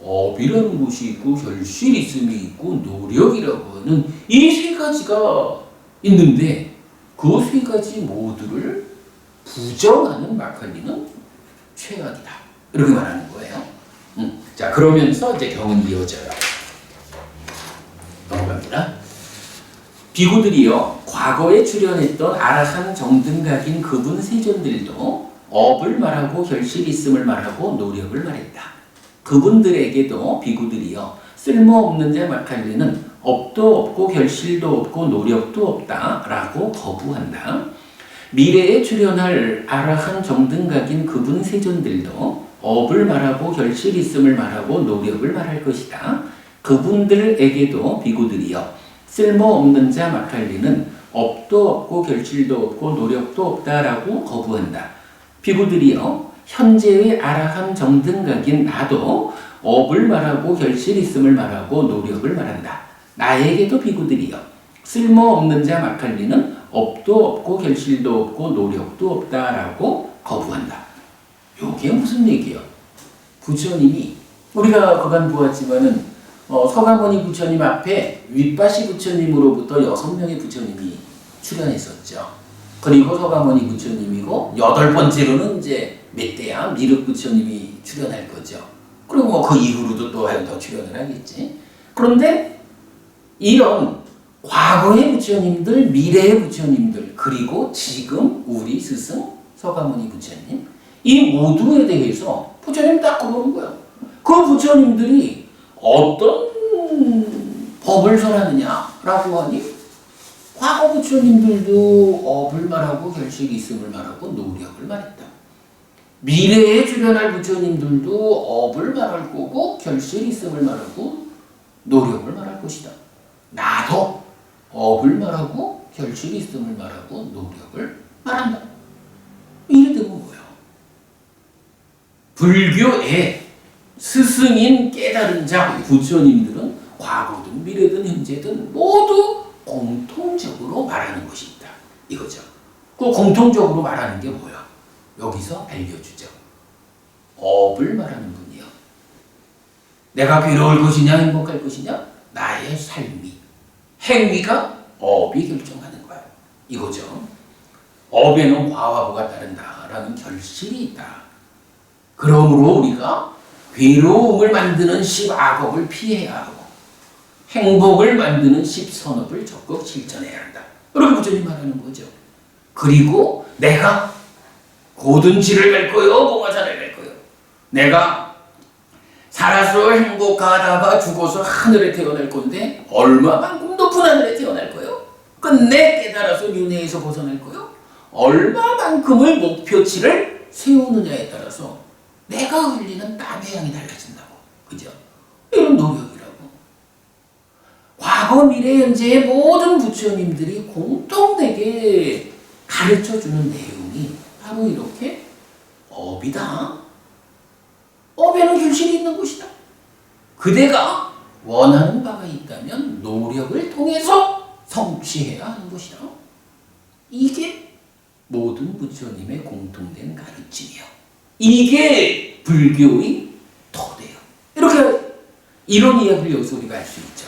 Speaker 1: 업이라는 것이 있고 결실이 있음이 있고 노력이라고 하는 이 3가지가 있는데 그 3가지 모두를 부정하는 마칼리는 최악이다. 이렇게 말하는 거예요. 자, 그러면서 이제 경은 이어져요. 넘어갑니다. 비구들이요, 과거에 출연했던 아라한 정등각인 그분 세존들도 업을 말하고 결실이 있음을 말하고 노력을 말했다. 그분들에게도 비구들이요, 쓸모없는 자 마칼리는 업도 없고 결실도 없고 노력도 없다라고 거부한다. 미래에 출현할 아라한 정등각인 그분 세존들도 업을 말하고 결실 있음을 말하고 노력을 말할 것이다. 그분들에게도 비구들이여 쓸모없는 자 마칼리는 업도 없고 결실도 없고 노력도 없다라고 거부한다. 비구들이여 현재의 아라한 정등각인 나도 업을 말하고 결실 있음을 말하고 노력을 말한다. 나에게도 비구들이여 쓸모없는 자 마칼리는 업도 없고 결실도 없고 노력도 없다라고 거부한다. 요게 무슨 얘기야? 부처님이 우리가 그간 보았지만은 서가모니 부처님 앞에 윗바시 부처님으로부터 6명의 부처님이 출연했었죠. 그리고 서가모니 부처님이고 8번째로는 이제 멧대야 미륵 부처님이 출연할 거죠. 그리고 뭐 그 이후로도 또 더 출연을 하겠지. 그런데 이런 과거의 부처님들, 미래의 부처님들, 그리고 지금 우리 스승 서가모니 부처님 이 모두에 대해서 부처님 딱 그러는 거야. 그 부처님들이 어떤 법을 설하느냐라고 하니 과거 부처님들도 업을 말하고 결실이 있음을 말하고 노력을 말했다. 미래에 출현할 부처님들도 업을 말할 거고 결실이 있음을 말하고 노력을 말할 것이다. 나도 업을 말하고 결실이 있음을 말하고 노력을 말한다. 이래 되면 뭐야? 불교의 스승인 깨달은 자 부처님들은 과거든 미래든 현재든 모두 공통적으로 말하는 것이 있다. 이거죠. 그 공통적으로 말하는 게 뭐야? 여기서 알려주죠. 업을 말하는 분이요. 내가 괴로울 것이냐 행복할 것이냐? 나의 삶이 행위가 업이 결정하는 거야. 이거죠. 업에는 과와부가 따른다라는 결실이 있다. 그러므로 우리가 괴로움을 만드는 10악업을 피해야 하고 행복을 만드는 10선업을 적극 실천해야 한다. 이렇게 부처님 말하는 거죠. 그리고 내가 고든지를 갈 거요, 봉화산을 갈 거요. 내가 살아서 행복하다가 죽어서 하늘에 태어날 건데 얼마만큼 높은 하늘에 태어날 거요? 끝내 깨달아서 윤회에서 벗어날 거요? 얼마만큼의 목표치를 세우느냐에 따라서 내가 흘리는 땀의 양이 달라진다고. 그죠? 이런 노력이라고. 과거, 미래, 현재의 모든 부처님들이 공통되게 가르쳐주는 내용이 바로 이렇게 업이다. 업에는 결실이 있는 것이다. 그대가 원하는 바가 있다면 노력을 통해서 성취해야 하는 것이다. 이게 모든 부처님의 공통된 가르침이요. 이게 불교의 토대요. 이렇게 이런 이야기를 여기서 우리가 알 수 있죠.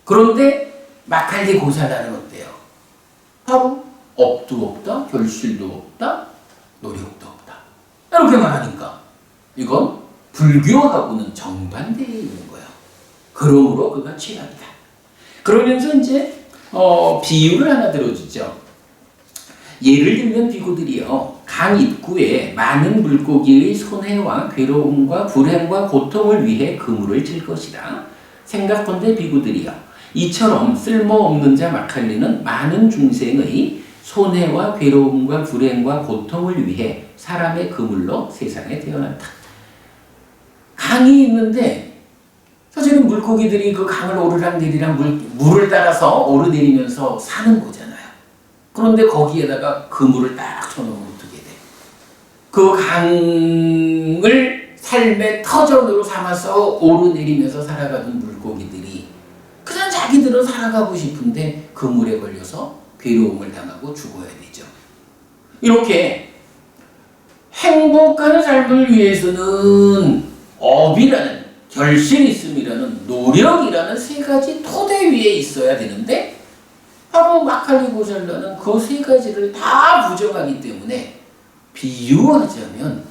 Speaker 1: 그런데 마칼리 고살라는 어때요? 바로 업도 없다, 결실도 없다, 노력도 없다. 이렇게 말하니까 이건 불교하고는 정반대에 있는 거예요. 그러므로 그가 최악이다. 그러면서 이제 비유를 하나 들어주죠. 예를 들면 비구들이요, 강 입구에 많은 물고기의 손해와 괴로움과 불행과 고통을 위해 그물을 칠 것이다. 생각컨대 비구들이요, 이처럼 쓸모없는 자 마칼리는 많은 중생의 손해와 괴로움과 불행과 고통을 위해 사람의 그물로 세상에 태어났다. 강이 있는데 사실은 물고기들이 그 강을 오르락내리락 물을 따라서 오르내리면서 사는 거잖아요. 그런데 거기에다가 그물을 딱 쳐놓으면 어떻게 돼? 그 강을 삶의 터전으로 삼아서 오르내리면서 살아가는 물고기들이 그냥 자기들은 살아가고 싶은데 그물에 걸려서 괴로움을 당하고 죽어야 되죠. 이렇게 행복한 삶을 위해서는 업이라는, 결실 있음이라는, 노력이라는 세 가지 토대 위에 있어야 되는데 바로 마칼리 고살라는 그 세 가지를 다 부정하기 때문에 비유하자면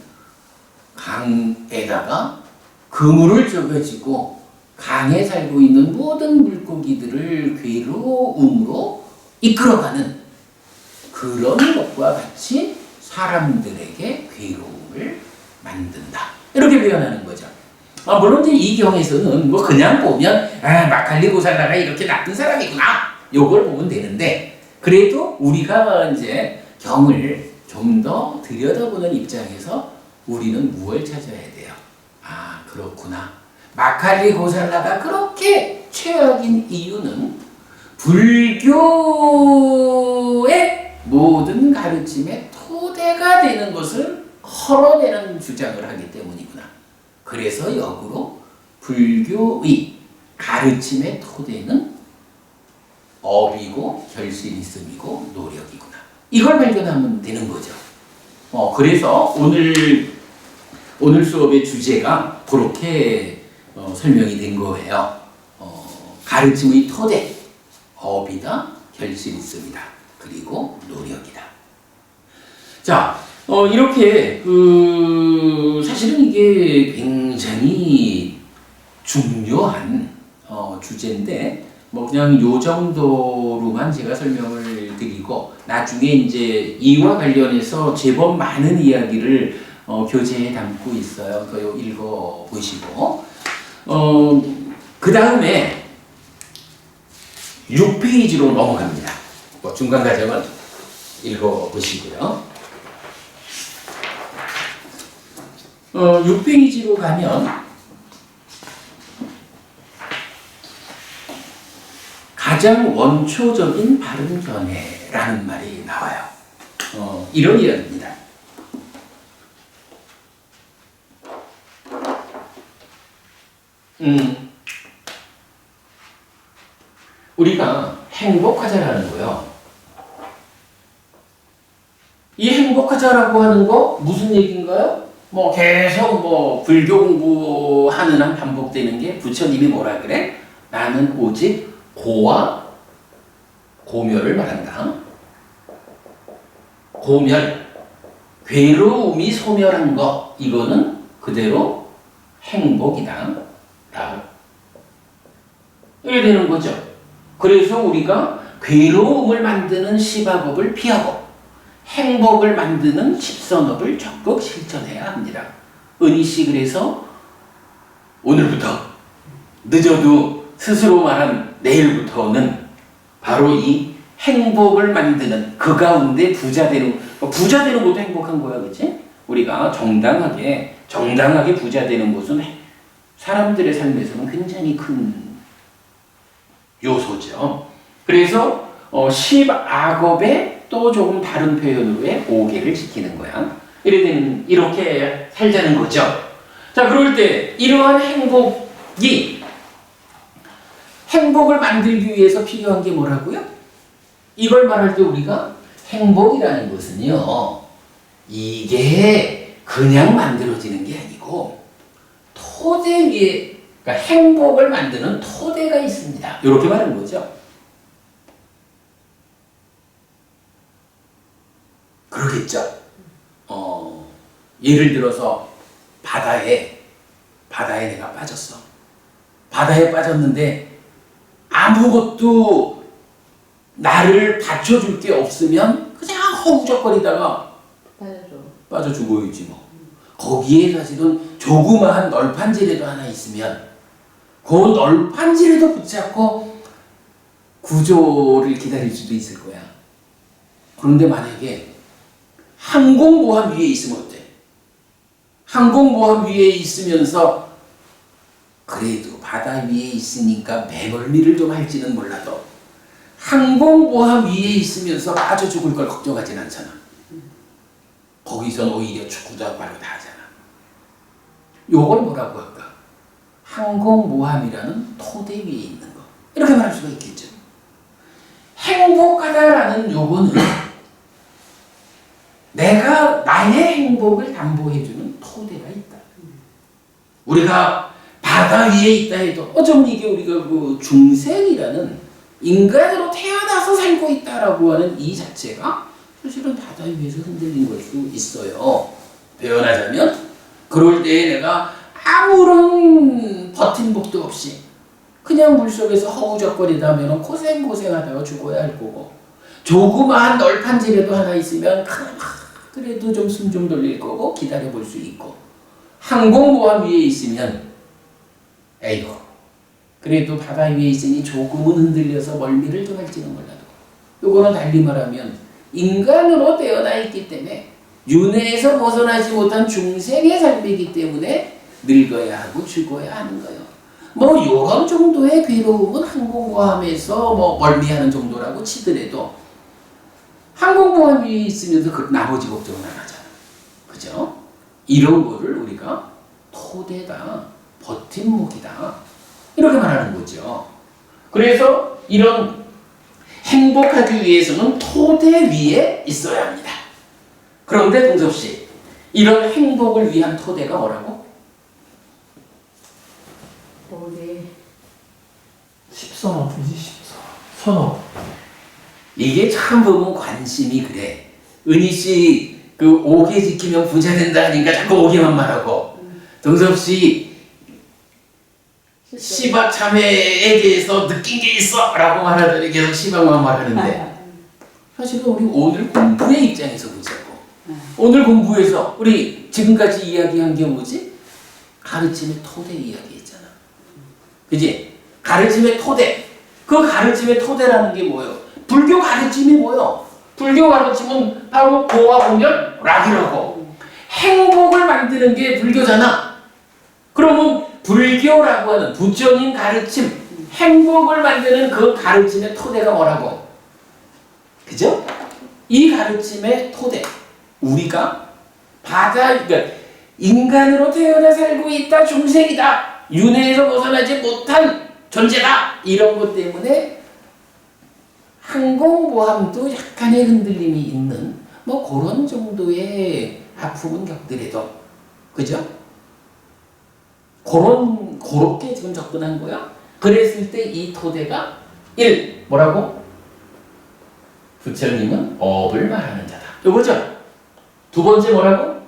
Speaker 1: 강에다가 그물을 쪄가지고 강에 살고 있는 모든 물고기들을 괴로움으로 이끌어가는 그런 것과 같이 사람들에게 괴로움을 만든다. 이렇게 표현하는 거죠. 물론 이제 이 경에서는 뭐 그냥 보면 마칼리 고살라가 이렇게 나쁜 사람이구나 요걸 보면 되는데 그래도 우리가 이제 경을 좀 더 들여다보는 입장에서 우리는 무엇을 찾아야 돼요? 아 그렇구나. 마칼리 고살라가 그렇게 최악인 이유는 불교의 모든 가르침의 토대가 되는 것을 헐어내는 주장을 하기 때문이구나. 그래서 역으로 불교의 가르침의 토대는 업이고 결실있음이고 노력이구나. 이걸 발견하면 되는 거죠. 그래서 오늘 수업의 주제가 그렇게 설명이 된 거예요. 가르침의 토대, 업이다, 결실있음이다, 그리고 노력이다. 자, 이렇게 사실은 이게 굉장히 중요한 주제인데 뭐 그냥 요 정도로만 제가 설명을 드리고 나중에 이제 이와 관련해서 제법 많은 이야기를 교재에 담고 있어요. 그거 읽어 보시고 그 다음에 6페이지로 넘어갑니다. 중간 과정은 읽어 보시고요. 6페이지로 가면 가장 원초적인 바른 견해라는 말이 나와요. 이런 이야기입니다. 우리가 행복하자라는 거요. 이 행복하자라고 하는 거 무슨 얘기인가요? 뭐 계속 뭐 불교 공부하는 한 반복되는 게 부처님이 뭐라 그래? 나는 오직 고와 고멸을 말한다. 고멸, 괴로움이 소멸한 거, 이거는 그대로 행복이다. 라고. 이래 되는 거죠. 그래서 우리가 괴로움을 만드는 시바법을 피하고 행복을 만드는 십선업을 적극 실천해야 합니다. 은희씨 그래서 오늘부터 늦어도 스스로 말한 내일부터는 바로 이 행복을 만드는 그 가운데 부자 되는 것도 행복한 거야, 그치? 우리가 정당하게 부자 되는 것은 사람들의 삶에서는 굉장히 큰 요소죠. 그래서 십악업의 또 조금 다른 표현으로의 5개를 지키는 거야. 이렇게 살자는 거죠. 자, 그럴 때 이러한 행복을 만들기 위해서 필요한 게 뭐라고요? 이걸 말할 때 우리가 행복이라는 것은요, 이게 그냥 만들어지는 게 아니고 토대 위에, 그러니까 행복을 만드는 토대가 있습니다. 이렇게 말하는 거죠. 그러겠죠. 예를 들어서 바다에 내가 빠졌어. 바다에 빠졌는데 아무것도 나를 받쳐줄 게 없으면 그냥 허우적거리다가 빠져 죽어야지 뭐. 거기에 사실은 조그마한 널판지라도 하나 있으면 그 널판지라도 붙잡고 구조를 기다릴 수도 있을 거야. 그런데 만약에 항공모함 위에 있으면 어때? 항공모함 위에 있으면서 그래도 바다 위에 있으니까 매멀미를 좀 할지는 몰라도 항공모함 위에 있으면서 빠져 죽을 걸 걱정하진 않잖아. 거기선 오히려 축구도 바로 다 하잖아. 요걸 뭐라고 할까? 항공모함이라는 토대 위에 있는 거. 이렇게 말할 수가 있겠죠. 행복하다라는 요거는 내가 나의 행복을 담보해주는 토대가 있다. 우리가 바다 위에 있다 해도 어쩌면 이게 우리가 그 중생이라는 인간으로 태어나서 살고 있다라고 하는 이 자체가 사실은 바다 위에서 흔들린 걸 수 있어요. 표현하자면 그럴 때에 내가 아무런 버팀목도 없이 그냥 물속에서 허우적거리다면 고생하다가 죽어야 할 거고, 조그마한 널판지라도 하나 있으면 그래도 좀 숨 좀 돌릴 거고 기다려 볼 수 있고, 항공모함 위에 있으면 에이고, 그래도 바다 위에 있으니 조금은 흔들려서 멀미를 좀 할지는 몰라도 요거는 달리 말하면 인간으로 태어나 있기 때문에 윤회에서 벗어나지 못한 중생의 삶이기 때문에 늙어야 하고 죽어야 하는 거예요. 뭐 요런 정도의 괴로움은 항공모함에서 뭐 멀미하는 정도라고 치더라도 항공모함 위에 있으면서 그 나머지 걱정은 안 하잖아. 그죠? 이런 거를 우리가 토대다, 버팀목이다 이렇게 말하는 거죠. 그래서 이런 행복하기 위해서는 토대 위에 있어야 합니다. 그런데 동섭씨, 이런 행복을 위한 토대가 뭐라고?
Speaker 3: 우리
Speaker 2: 십선업이지, 선업.
Speaker 1: 이게 참 보면 관심이 그래. 은희씨 그 5개 지키면 부자 된다 하니까 자꾸 5개만 말하고 동섭씨 시박 참회에 대해서 느낀 게 있어 라고 말하더니 계속 시박만 말하는데 사실은 우리 오늘 공부의 입장에서 보자고. 오늘 공부에서 우리 지금까지 이야기한 게 뭐지? 가르침의 토대 이야기했잖아. 그지? 가르침의 토대. 그 가르침의 토대라는 게 뭐예요? 불교 가르침이 뭐예요? 불교 가르침은 바로 고와 공연 락이라고. 행복을 만드는 게 불교잖아. 그러면 불교라고 하는 부처님 가르침, 행복을 만드는 그 가르침의 토대가 뭐라고? 그죠? 이 가르침의 토대. 우리가 그러니까 인간으로 태어나 살고 있다, 중생이다, 윤회에서 벗어나지 못한 존재다, 이런 것 때문에 항공모함도 약간의 흔들림이 있는 뭐 그런 정도의 아픔은 겪더라도, 그죠? 그렇게 지금 접근한 거야. 그랬을 때 이 토대가 1. 뭐라고? 부처님은 업을 말하는 자다. 요거죠? 두 번째 뭐라고?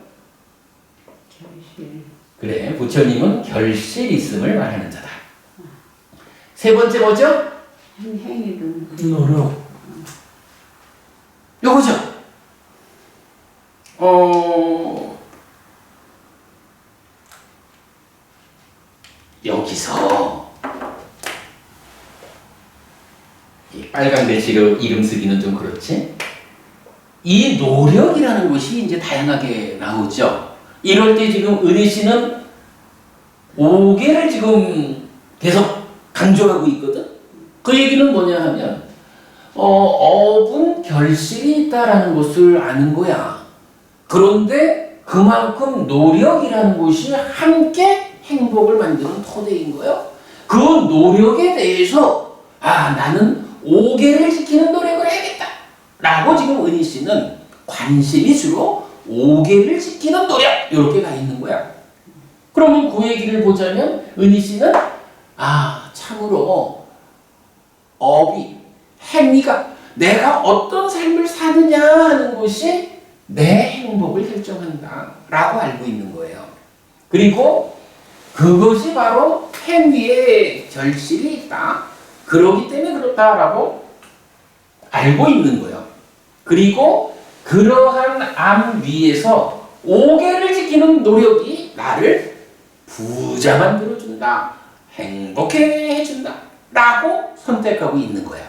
Speaker 3: 결실.
Speaker 1: 그래, 부처님은 결실 있음을 말하는 자다. 세 번째 뭐죠?
Speaker 3: 행위도
Speaker 2: 노력.
Speaker 1: 요거죠? 여기서 이 빨간 글씨로 이름 쓰기는 좀 그렇지? 이 노력이라는 것이 이제 다양하게 나오죠. 이럴 때 지금 은희 씨는 5개를 지금 계속 강조하고 있거든. 그 얘기는 뭐냐 하면 업은 결실이 있다라는 것을 아는 거야. 그런데 그만큼 노력이라는 것이 함께 행복을 만드는 토대인 거예요. 그 노력에 대해서 나는 5개를 지키는 노력을 해야겠다 라고 지금 은희 씨는 관심이 주로 5개를 지키는 노력 이렇게 가 있는 거야. 그러면 그 얘기를 보자면 은희 씨는 참으로 업이, 행위가 내가 어떤 삶을 사느냐 하는 것이 내 행복을 결정한다 라고 알고 있는 거예요. 그리고 그것이 바로 행위에 결실이 있다, 그러기 때문에 그렇다라고 알고 있는 거예요. 그리고 그러한 암 위에서 5개를 지키는 노력이 나를 부자 만들어준다, 행복해 해준다 라고 선택하고 있는 거야.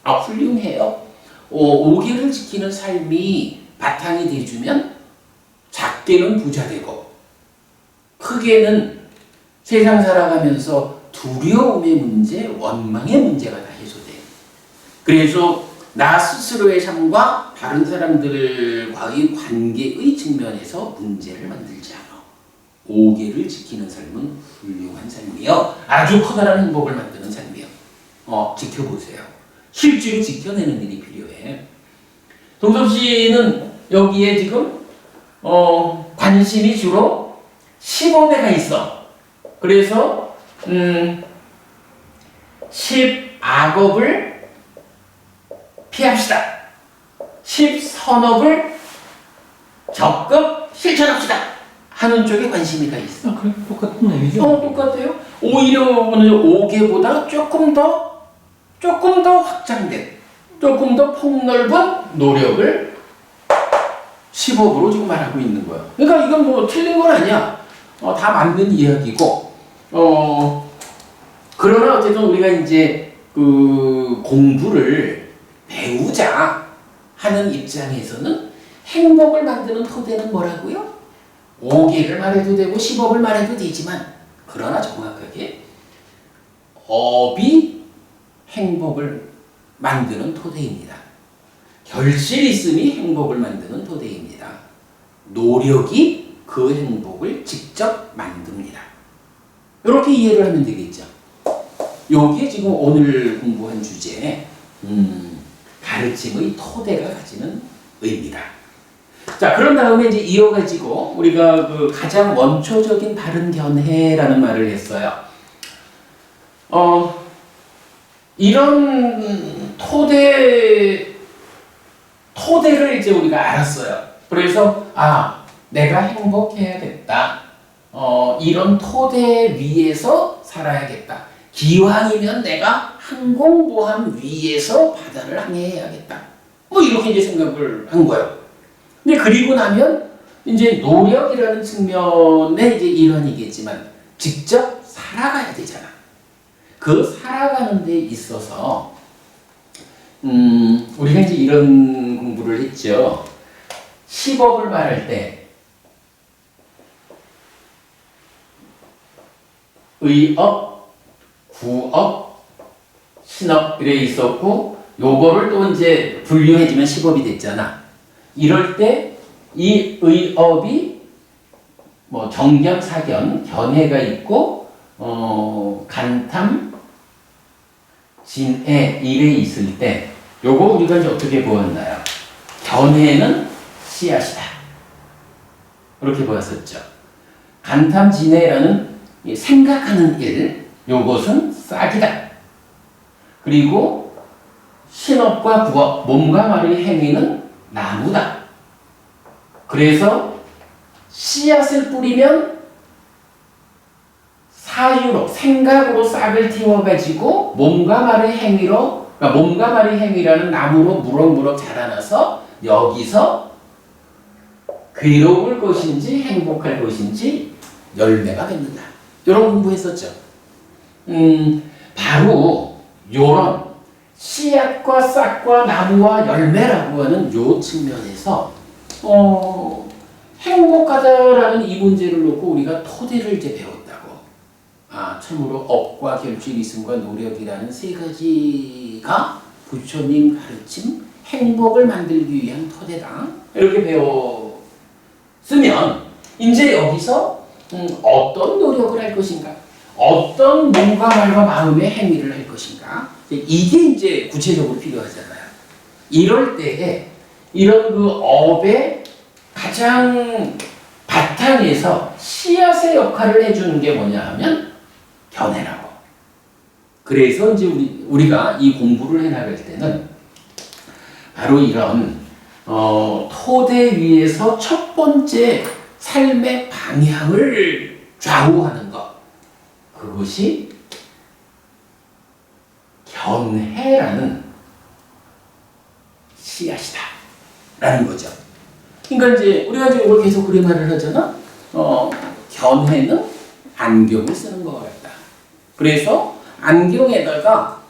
Speaker 1: 훌륭해요. 5개를 지키는 삶이 바탕이 돼주면 작게는 부자 되고 크게는 세상 살아가면서 두려움의 문제, 원망의 문제가 다 해소돼. 그래서 나 스스로의 삶과 다른 사람들과의 관계의 측면에서 문제를 만들지 않아. 5개를 지키는 삶은 훌륭한 삶이요. 아주 커다란 행복을 만드는 삶이요. 지켜보세요. 실제로 지켜내는 일이 필요해. 동섭 씨는 여기에 지금 관심이 주로 15배가 있어. 그래서 10악업을 피합시다. 10선업을 적극 실천합시다 하는 쪽에 관심이 가 있어.
Speaker 2: 그래, 똑같은 얘기죠.
Speaker 1: 똑같아요. 오히려 오늘 5개보다 조금 더 확장된, 조금 더 폭넓은 노력을 10업으로 지금 말하고 있는 거야. 그러니까 이건 뭐 틀린 건 아니야. 다 맞는 이야기고, 그러나 어쨌든 우리가 이제 그 공부를 배우자 하는 입장에서는 행복을 만드는 토대는 뭐라고요? 5개를 말해도 되고 10업을 말해도 되지만 그러나 정확하게 업이 행복을 만드는 토대입니다. 결실 있음이 행복을 만드는 토대입니다. 노력이 그 행복을 직접 만듭니다. 이렇게 이해를 하면 되겠죠. 여기에 지금 오늘 공부한 주제 가르침의 토대가 가지는 의미다. 자, 그런 다음에 이제 이어가지고 우리가 그 가장 원초적인 바른 견해라는 말을 했어요. 이런 토대를 이제 우리가 알았어요. 그래서 내가 행복해야겠다. 이런 토대 위에서 살아야겠다. 기왕이면 내가 항공모함 위에서 바다를 항해해야겠다. 뭐 이렇게 이제 생각을 한 거예요. 근데 그리고 나면 이제 노력이라는 측면의 이제 일환이겠지만 직접 살아가야 되잖아. 그 살아가는 데 있어서 우리가 이제 이런 공부를 했죠. 10업을 말할 때 의업, 구업, 신업 이래 있었고 요거를 또 이제 분류해주면 10업이 됐잖아. 이럴 때 이 의업이 뭐 정견, 사견, 견해가 있고 간탐, 진해 이래 있을 때 요거 우리가 이제 어떻게 보았나요? 견해는 씨앗이다. 이렇게 보았었죠. 간탐, 진해라는 생각하는 일, 요것은 싹이다. 그리고 신업과 구업, 몸과 말의 행위는 나무다. 그래서 씨앗을 뿌리면 사유로, 생각으로 싹을 틔워가지고 몸과 말의 행위로, 그러니까 몸과 말의 행위라는 나무로 무럭무럭 자라나서 여기서 괴로울 것인지 행복할 것인지 열매가 맺는다. 이런 공부했었죠. 바로 요런 씨앗과 싹과 나무와 열매라고 하는 요 측면에서 행복하다라는 이 문제를 놓고 우리가 토대를 이제 배웠다고. 참으로 업과 결실 있음과 노력이라는 세 가지가 부처님 가르침 행복을 만들기 위한 토대다. 이렇게 배웠으면 이제 여기서 어떤 노력을 할 것인가, 어떤 몸과 말과 마음의 행위를 할 것인가, 이게 이제 구체적으로 필요하잖아요. 이럴 때에 이런 그 업의 가장 바탕에서 씨앗의 역할을 해주는 게 뭐냐 하면 견해라고. 그래서 이제 우리가 이 공부를 해나갈 때는 바로 이런 토대 위에서 첫 번째 삶의 방향을 좌우하는 것, 그것이 견해라는 씨앗이다 라는 거죠. 그러니까 이제 우리가 이제 이걸 계속 그래 말을 하잖아. 견해는 안경을 쓰는 것 같다. 그래서 안경에다가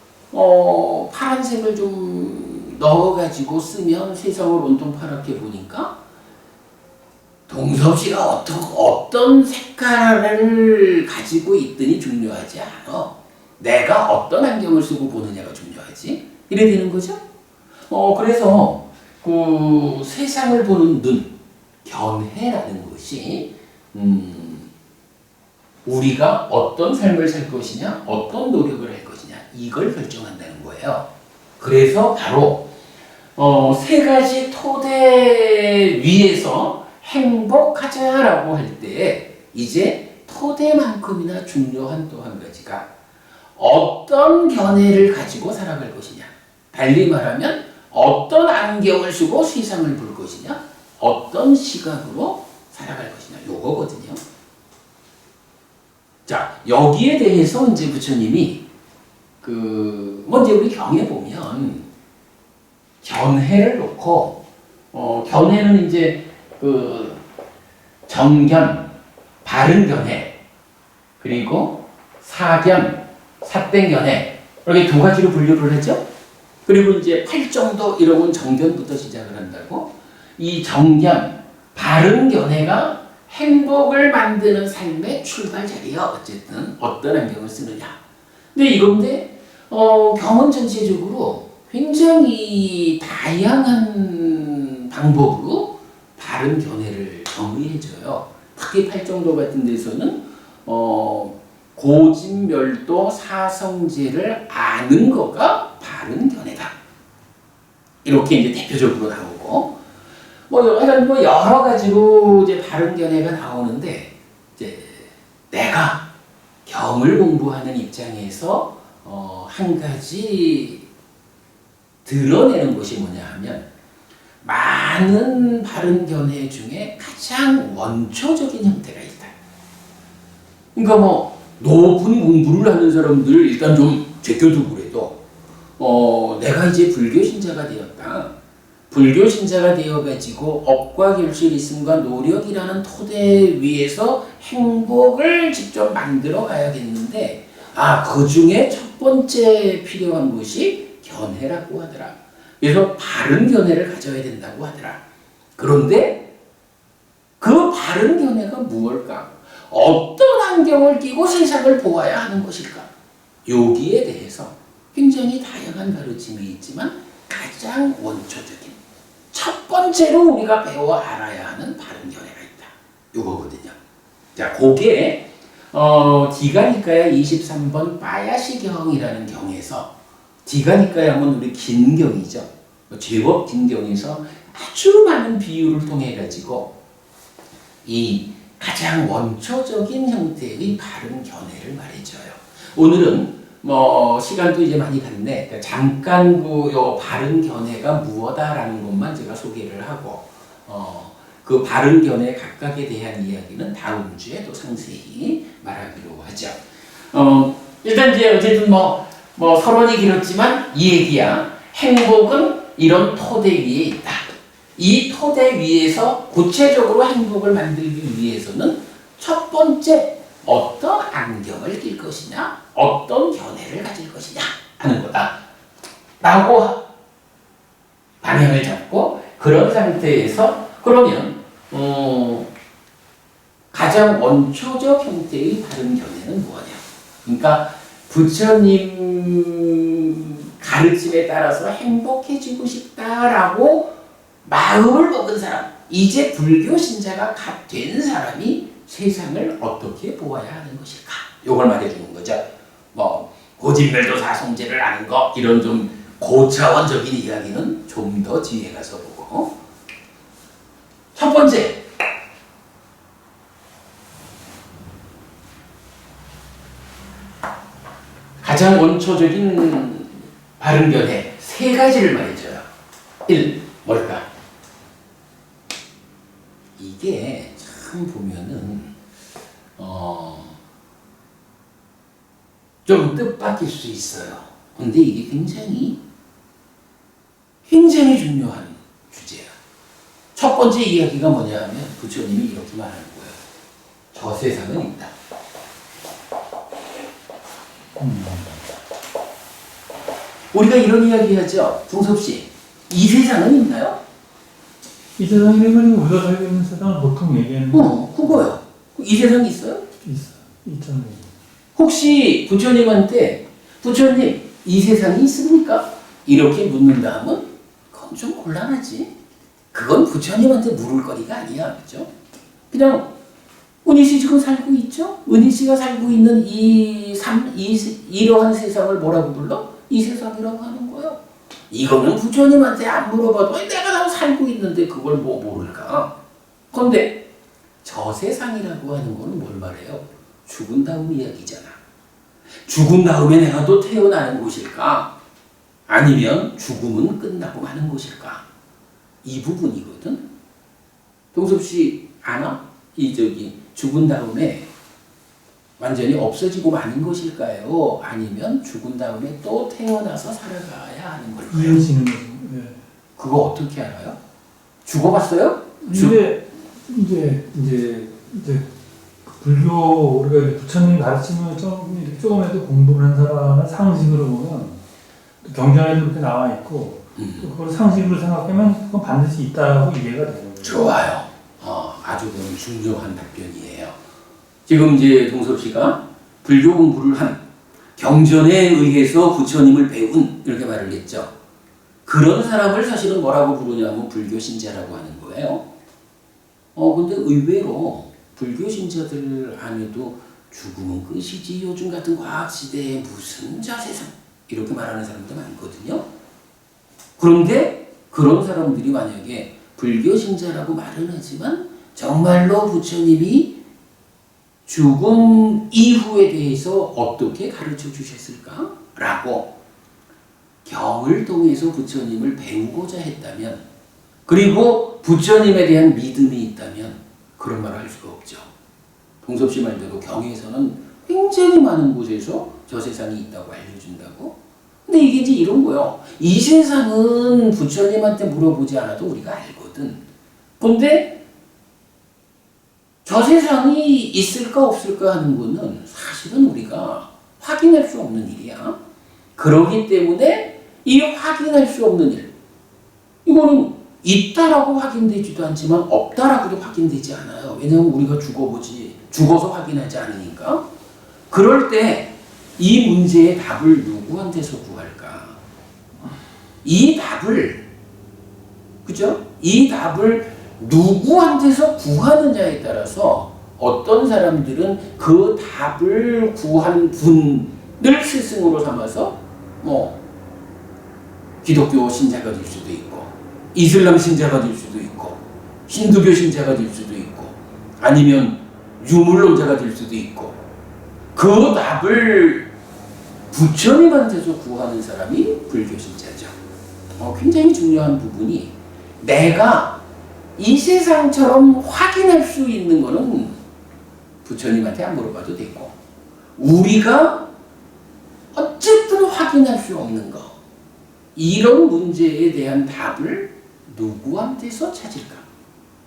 Speaker 1: 파란색을 좀 넣어가지고 쓰면 세상을 온통 파랗게 보니까 동섭 씨가 어떤 색깔을 가지고 있더니 중요하지 않아. 내가 어떤 안경을 쓰고 보느냐가 중요하지. 이래 되는 거죠. 그래서 그 세상을 보는 눈, 견해라는 것이 우리가 어떤 삶을 살 것이냐, 어떤 노력을 할 것이냐, 이걸 결정한다는 거예요. 그래서 바로 세 가지 토대 위에서 행복하자라고 할 때 이제 토대만큼이나 중요한 또 한 가지가 어떤 견해를 가지고 살아갈 것이냐. 달리 말하면 어떤 안경을 쓰고 세상을 볼 것이냐, 어떤 시각으로 살아갈 것이냐, 요거거든요. 자, 여기에 대해서 이제 부처님이 먼저 우리 경에 보면 견해를 놓고 견해는 이제 정견, 바른 견해, 그리고 사견, 사땡견해 이렇게 두 가지로 분류를 하죠. 그리고 이제 팔정도 이런 건 정견부터 시작을 한다고. 이 정견, 바른 견해가 행복을 만드는 삶의 출발 자리야. 어쨌든 어떤 안경을 쓰느냐. 근데 이건데 경험 전체적으로 굉장히 다양한 방법으로 바른 견해를 정의해줘요. 특히 팔정도 같은 데서는 고진멸도 사성제를 아는 거가 바른 견해다. 이렇게 이제 대표적으로 나오고 하여간 여러 가지로 이제 바른 견해가 나오는데 이제 내가 경을 공부하는 입장에서 한 가지 드러내는 것이 뭐냐 하면 많은 바른 견해 중에 가장 원초적인 형태가 있다. 그러니까 높은 공부를 하는 사람들 일단 좀 제껴두고 그래도 내가 이제 불교 신자가 되었다. 불교 신자가 되어가지고 업과 결실 있음과 노력이라는 토대 위에서 행복을 직접 만들어 가야겠는데 그 중에 첫 번째 필요한 것이 견해라고 하더라. 그래서 바른 견해를 가져야 된다고 하더라. 그런데 그 바른 견해가 무엇일까? 어떤 안경을 끼고 세상을 보아야 하는 것일까? 여기에 대해서 굉장히 다양한 가르침이 있지만 가장 원초적인 첫 번째로 우리가 배워 알아야 하는 바른 견해가 있다. 이거거든요. 자, 그게 디가니까야 23번 빠야시경이라는 경에서 디가니까야는 우리 긴 경이죠. 제법 긴 경에서 아주 많은 비유를 통해 가지고 이 가장 원초적인 형태의 바른 견해를 말해줘요. 오늘은 시간도 이제 많이 갔네. 그러니까 잠깐 요 바른 견해가 무엇다라는 것만 제가 소개를 하고 그 바른 견해 각각에 대한 이야기는 다음 주에 또 상세히 말하기로 하죠. 일단 이제 어쨌든 서론이 길었지만 이 얘기야. 행복은 이런 토대 위에 있다. 이 토대 위에서 구체적으로 행복을 만들기 위해서는 첫 번째 어떤 안경을 낄 것이냐, 어떤 견해를 가질 것이냐 하는 거다. 라고 방향을 잡고 그런 상태에서 그러면 가장 원초적 형태의 바른 견해는 뭐냐? 그러니까 부처님 가르침에 따라서 행복해지고 싶다라고 마음을 먹은 사람, 이제 불교 신자가 된 사람이 세상을 어떻게 보아야 하는 것일까? 이걸 말해주는 거죠. 고진멸도 사성제를 아는 거 이런 좀 고차원적인 이야기는 좀 더 뒤에 가서 보고 첫 번째 가장 원초적인 바른 견해 세 가지를 말해줘요. 1. 뭘까? 이게 참 보면은 좀 뜻밖일 수 있어요. 근데 이게 굉장히 중요한 주제야. 첫 번째 이야기가 뭐냐 하면 부처님이 이렇게 말하는 거예요. 저 세상은 있다. 우리가 이런 이야기 하죠. 동섭씨, 이 세상은 있나요?
Speaker 2: 이 세상이라면 우리가 살고 있는 세상을 보통 얘기하는
Speaker 1: 그거요. 이 세상이 있어요?
Speaker 2: 있잖아요.
Speaker 1: 혹시 부처님한테 부처님 이 세상이 있습니까? 이렇게 묻는다면 그건 좀 곤란하지. 그건 부처님한테 물을 거리가 아니야. 그죠? 그냥 은희씨 지금 살고 있죠? 은희씨가 살고 있는 이러한 세상을 뭐라고 불러? 이 세상이라고 하는 거예요. 이거는 부처님한테 안 물어봐도 내가 다 살고 있는데 그걸 모를까? 그런데 저 세상이라고 하는 거는 뭘 말해요? 죽은 다음 이야기잖아. 죽은 다음에 내가 또 태어나는 곳일까? 아니면 죽음은 끝나고 마는 곳일까? 이 부분이거든. 동섭씨 아나? 죽은 다음에 완전히 없어지고 마는 것일까요? 아니면 죽은 다음에 또 태어나서 살아가야 하는 걸까요?
Speaker 2: 이어지는 거죠. 네.
Speaker 1: 그거 어떻게 알아요? 죽어봤어요?
Speaker 2: 이제 불교 우리가 이제 부처님 가르치면 조금이라도 공부를 한 사람의 상식으로 보면 경전에도 그렇게 나와 있고 또 그걸 상식으로 생각하면 그건 반드시 있다고 이해가 되는 거예요.
Speaker 1: 좋아요. 아주 그럼 중요한 답변이에요. 지금 이제 동섭 씨가 불교 공부를 한 경전에 의해서 부처님을 배운 이렇게 말을 했죠. 그런 사람을 사실은 뭐라고 부르냐면 불교 신자라고 하는 거예요. 근데 의외로 불교 신자들 안에도 죽음은 끝이지 요즘 같은 과학 시대에 무슨 자세상 이렇게 말하는 사람도 많거든요. 그런데 그런 사람들이 만약에 불교 신자라고 말은 하지만 정말로 부처님이 죽음 이후에 대해서 어떻게 가르쳐 주셨을까? 라고 경을 통해서 부처님을 배우고자 했다면 그리고 부처님에 대한 믿음이 있다면 그런 말을 할 수가 없죠. 동섭 씨 말대로 경에서는 굉장히 많은 곳에서 저 세상이 있다고 알려준다고. 근데 이게 이제 이런 거요. 이 세상은 부처님한테 물어보지 않아도 우리가 알거든. 근데 저 세상이 있을까 없을까 하는 거는 사실은 우리가 확인할 수 없는 일이야. 그러기 때문에 이 확인할 수 없는 일, 이거는 있다라고 확인되지도 않지만 없다라고도 확인되지 않아요. 왜냐하면 우리가 죽어서 확인하지 않으니까. 그럴 때 이 문제의 답을 누구한테서 구할까? 이 답을, 그죠? 이 답을 누구한테서 구하느냐에 따라서 어떤 사람들은 그 답을 구한 분을 스승으로 삼아서 기독교 신자가 될 수도 있고 이슬람 신자가 될 수도 있고 힌두교 신자가 될 수도 있고 아니면 유물론자가 될 수도 있고 그 답을 부처님한테서 구하는 사람이 불교 신자죠. 굉장히 중요한 부분이 내가 이 세상처럼 확인할 수 있는 거는 부처님한테 안 물어봐도 되고 우리가 어쨌든 확인할 수 없는 거 이런 문제에 대한 답을 누구한테서 찾을까?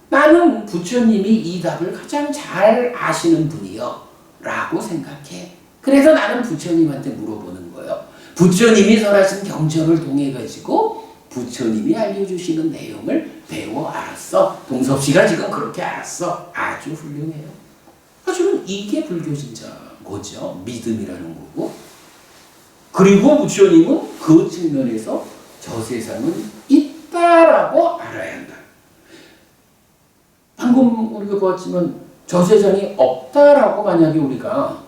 Speaker 1: 나는 부처님이 이 답을 가장 잘 아시는 분이요 라고 생각해. 그래서 나는 부처님한테 물어보는 거예요. 부처님이 설하신 경전을 통해 가지고 부처님이 알려주시는 내용을 배워 알았어. 동섭 씨가 지금 그렇게 알았어. 아주 훌륭해요. 사실은 이게 불교 신자 거죠. 믿음이라는 거고. 그리고 부처님은 그 측면에서 저 세상은 있다라고 알아야 한다. 방금 우리가 보았지만 저 세상이 없다라고 만약에 우리가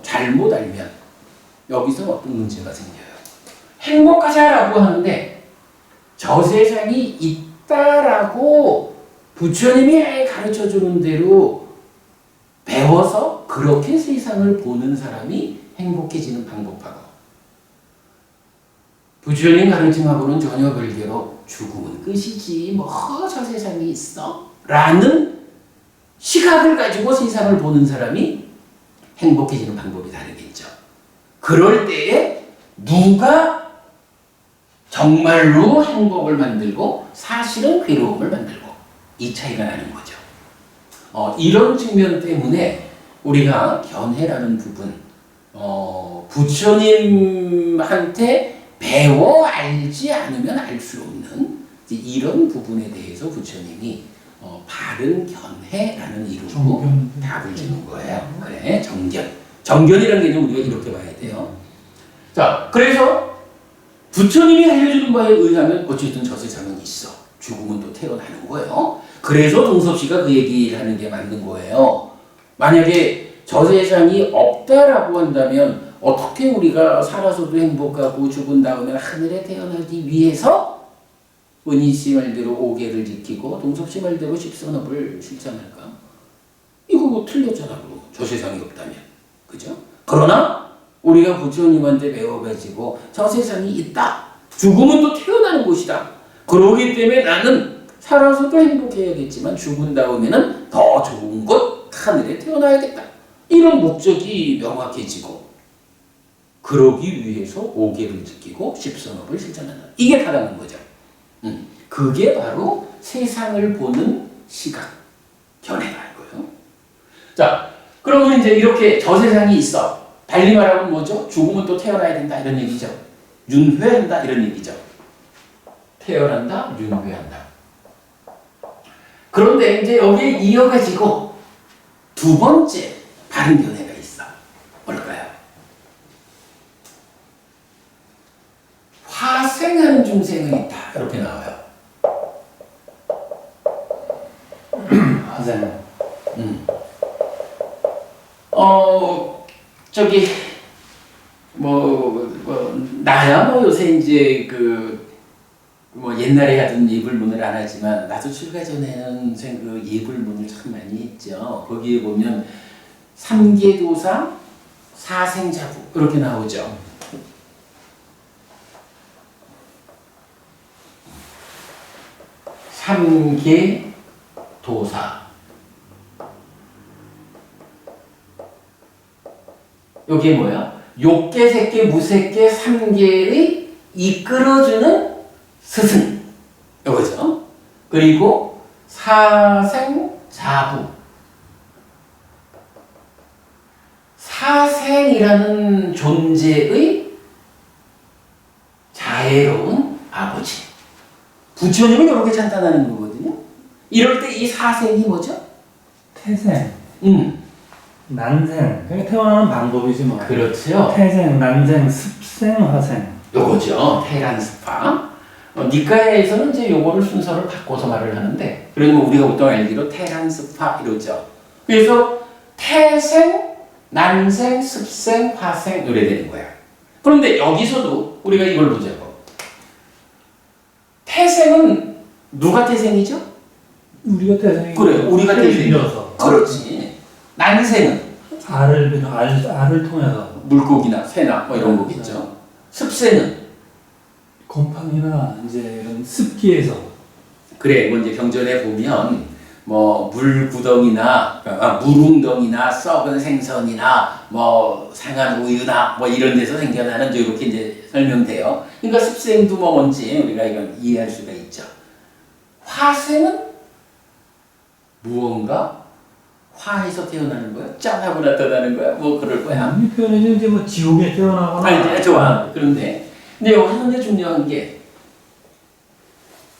Speaker 1: 잘못 알면 여기서 어떤 문제가 생겨요. 행복하자라고 하는데 저 세상이 있다라고 부처님이 가르쳐주는 대로 배워서 그렇게 세상을 보는 사람이 행복해지는 방법하고 부처님 가르침하고는 전혀 별개로 죽음은 끝이지 저 세상이 있어 라는 시각을 가지고 세상을 보는 사람이 행복해지는 방법이 다르겠죠. 그럴 때에 누가 정말로 행복을 만들고 사실은 괴로움을 만들고 이 차이가 나는 거죠. 이런 측면 때문에 우리가 견해라는 부분 부처님한테 배워 알지 않으면 알 수 없는 이런 부분에 대해서 부처님이 바른 견해라는 이름으로 답을 주는 거예요. 그래, 정견. 정견이라는 개념 우리가 이렇게 봐야 돼요. 자, 그래서 부처님이 알려주는 바에 의하면 어쨌든 저 세상은 있어. 죽음은 또 태어나는 거예요. 그래서 동섭 씨가 그 얘기를 하는 게 맞는 거예요. 만약에 저 세상이 없다라고 한다면 어떻게 우리가 살아서도 행복하고 죽은 다음에 하늘에 태어나기 위해서 은희 씨 말대로 5계를 지키고 동섭 씨 말대로 10선업을 실천할까? 이거 뭐 틀렸잖아. 저 세상이 없다면. 그죠? 그러나 우리가 부처님한테 배워가지고 저 세상이 있다. 죽음은 또 태어나는 곳이다. 그러기 때문에 나는 살아서도 행복해야겠지만 죽은 다음에는 더 좋은 곳 하늘에 태어나야겠다. 이런 목적이 명확해지고 그러기 위해서 5계를 지키고 10선업을 실천한다. 이게 다라는 거죠. 그게 바로 세상을 보는 시각, 견해가 이거예요. 자, 그러면 이제 이렇게 저 세상이 있어. 달리 말하면 뭐죠? 죽으면 또 태어나야 된다 이런 얘기죠. 윤회한다 이런 얘기죠. 태어난다, 윤회한다. 그런데 이제 여기에 이어가지고 두 번째 바른 견해가 있어. 뭘까요? 화생하는 중생은 있다. 이렇게 나와요.
Speaker 2: 화생.
Speaker 1: 저기 나야 뭐 요새 이제 뭐 옛날에 하던 예불문을 안 하지만 나도 출가 전에는 그 예불문을 참 많이 했죠. 거기에 보면 삼계도사, 사생자부 이렇게 나오죠. 삼계도사. 여기에 뭐야? 욕계, 색계, 무색계, 삼계의 이끌어주는 스승. 이거죠. 그리고 사생자부. 사생이라는 존재의 자애로운 아버지. 부처님은 이렇게 찬탄하는 거거든요. 이럴 때 이 사생이 뭐죠?
Speaker 2: 태생. 난생. 그러니까 태어나는 방법이지 뭐.
Speaker 1: 그렇죠.
Speaker 2: 태생, 난생, 습생, 화생.
Speaker 1: 요거죠. 테란스파. 니카에서는 이제 요거를 순서를 바꿔서 말을 하는데, 그러면 우리가 보통 알기로 테란스파 이러죠. 그래서 태생, 난생, 습생, 화생 이래 되는 거야. 그런데 여기서도 우리가 이걸 보자고. 태생은 누가 태생이죠?
Speaker 2: 우리가 태생이.
Speaker 1: 그래, 우리가 태생이.
Speaker 2: 빌어서.
Speaker 1: 그렇지. 난생은
Speaker 2: 알을 통해서.
Speaker 1: 물고기나 새나 뭐 이런 거겠죠. 습생은
Speaker 2: 곰팡이나 이제 이런 습기에서.
Speaker 1: 그래, 뭐 이제 경전에 보면 뭐 물구덩이나 물웅덩이나 썩은 생선이나 뭐 상한 우유나 뭐 이런 데서 생겨나는 이렇게 이제 설명돼요. 그러니까 습생도 뭐 뭔지 우리가 이건 이해할 수가 있죠. 화생은 무언가 화에서 태어나는 거야? 짠하고 나타나는 거야? 뭐 그럴 거야.
Speaker 2: 이 표현이 이제 뭐 지옥에 태어나거나.
Speaker 1: 이제 좋아. 그런데 근데 여기서 이제 중요한 게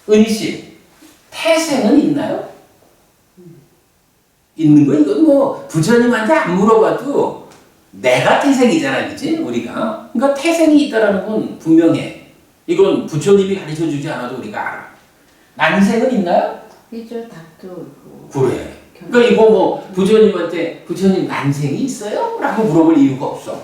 Speaker 1: 은희 씨 태생은 있나요? 있는 거 이건 뭐 부처님한테 안 물어봐도 내가 태생이잖아, 그지? 우리가. 그러니까 태생이 있다라는 건 분명해. 이건 부처님이 가르쳐 주지 않아도 우리가 알아. 난생은 있나요?
Speaker 3: 있죠. 닭도 있고.
Speaker 1: 그래. 그러니까 이거 뭐 부처님한테 부처님 난생이 있어요? 라고 물어볼 이유가 없어.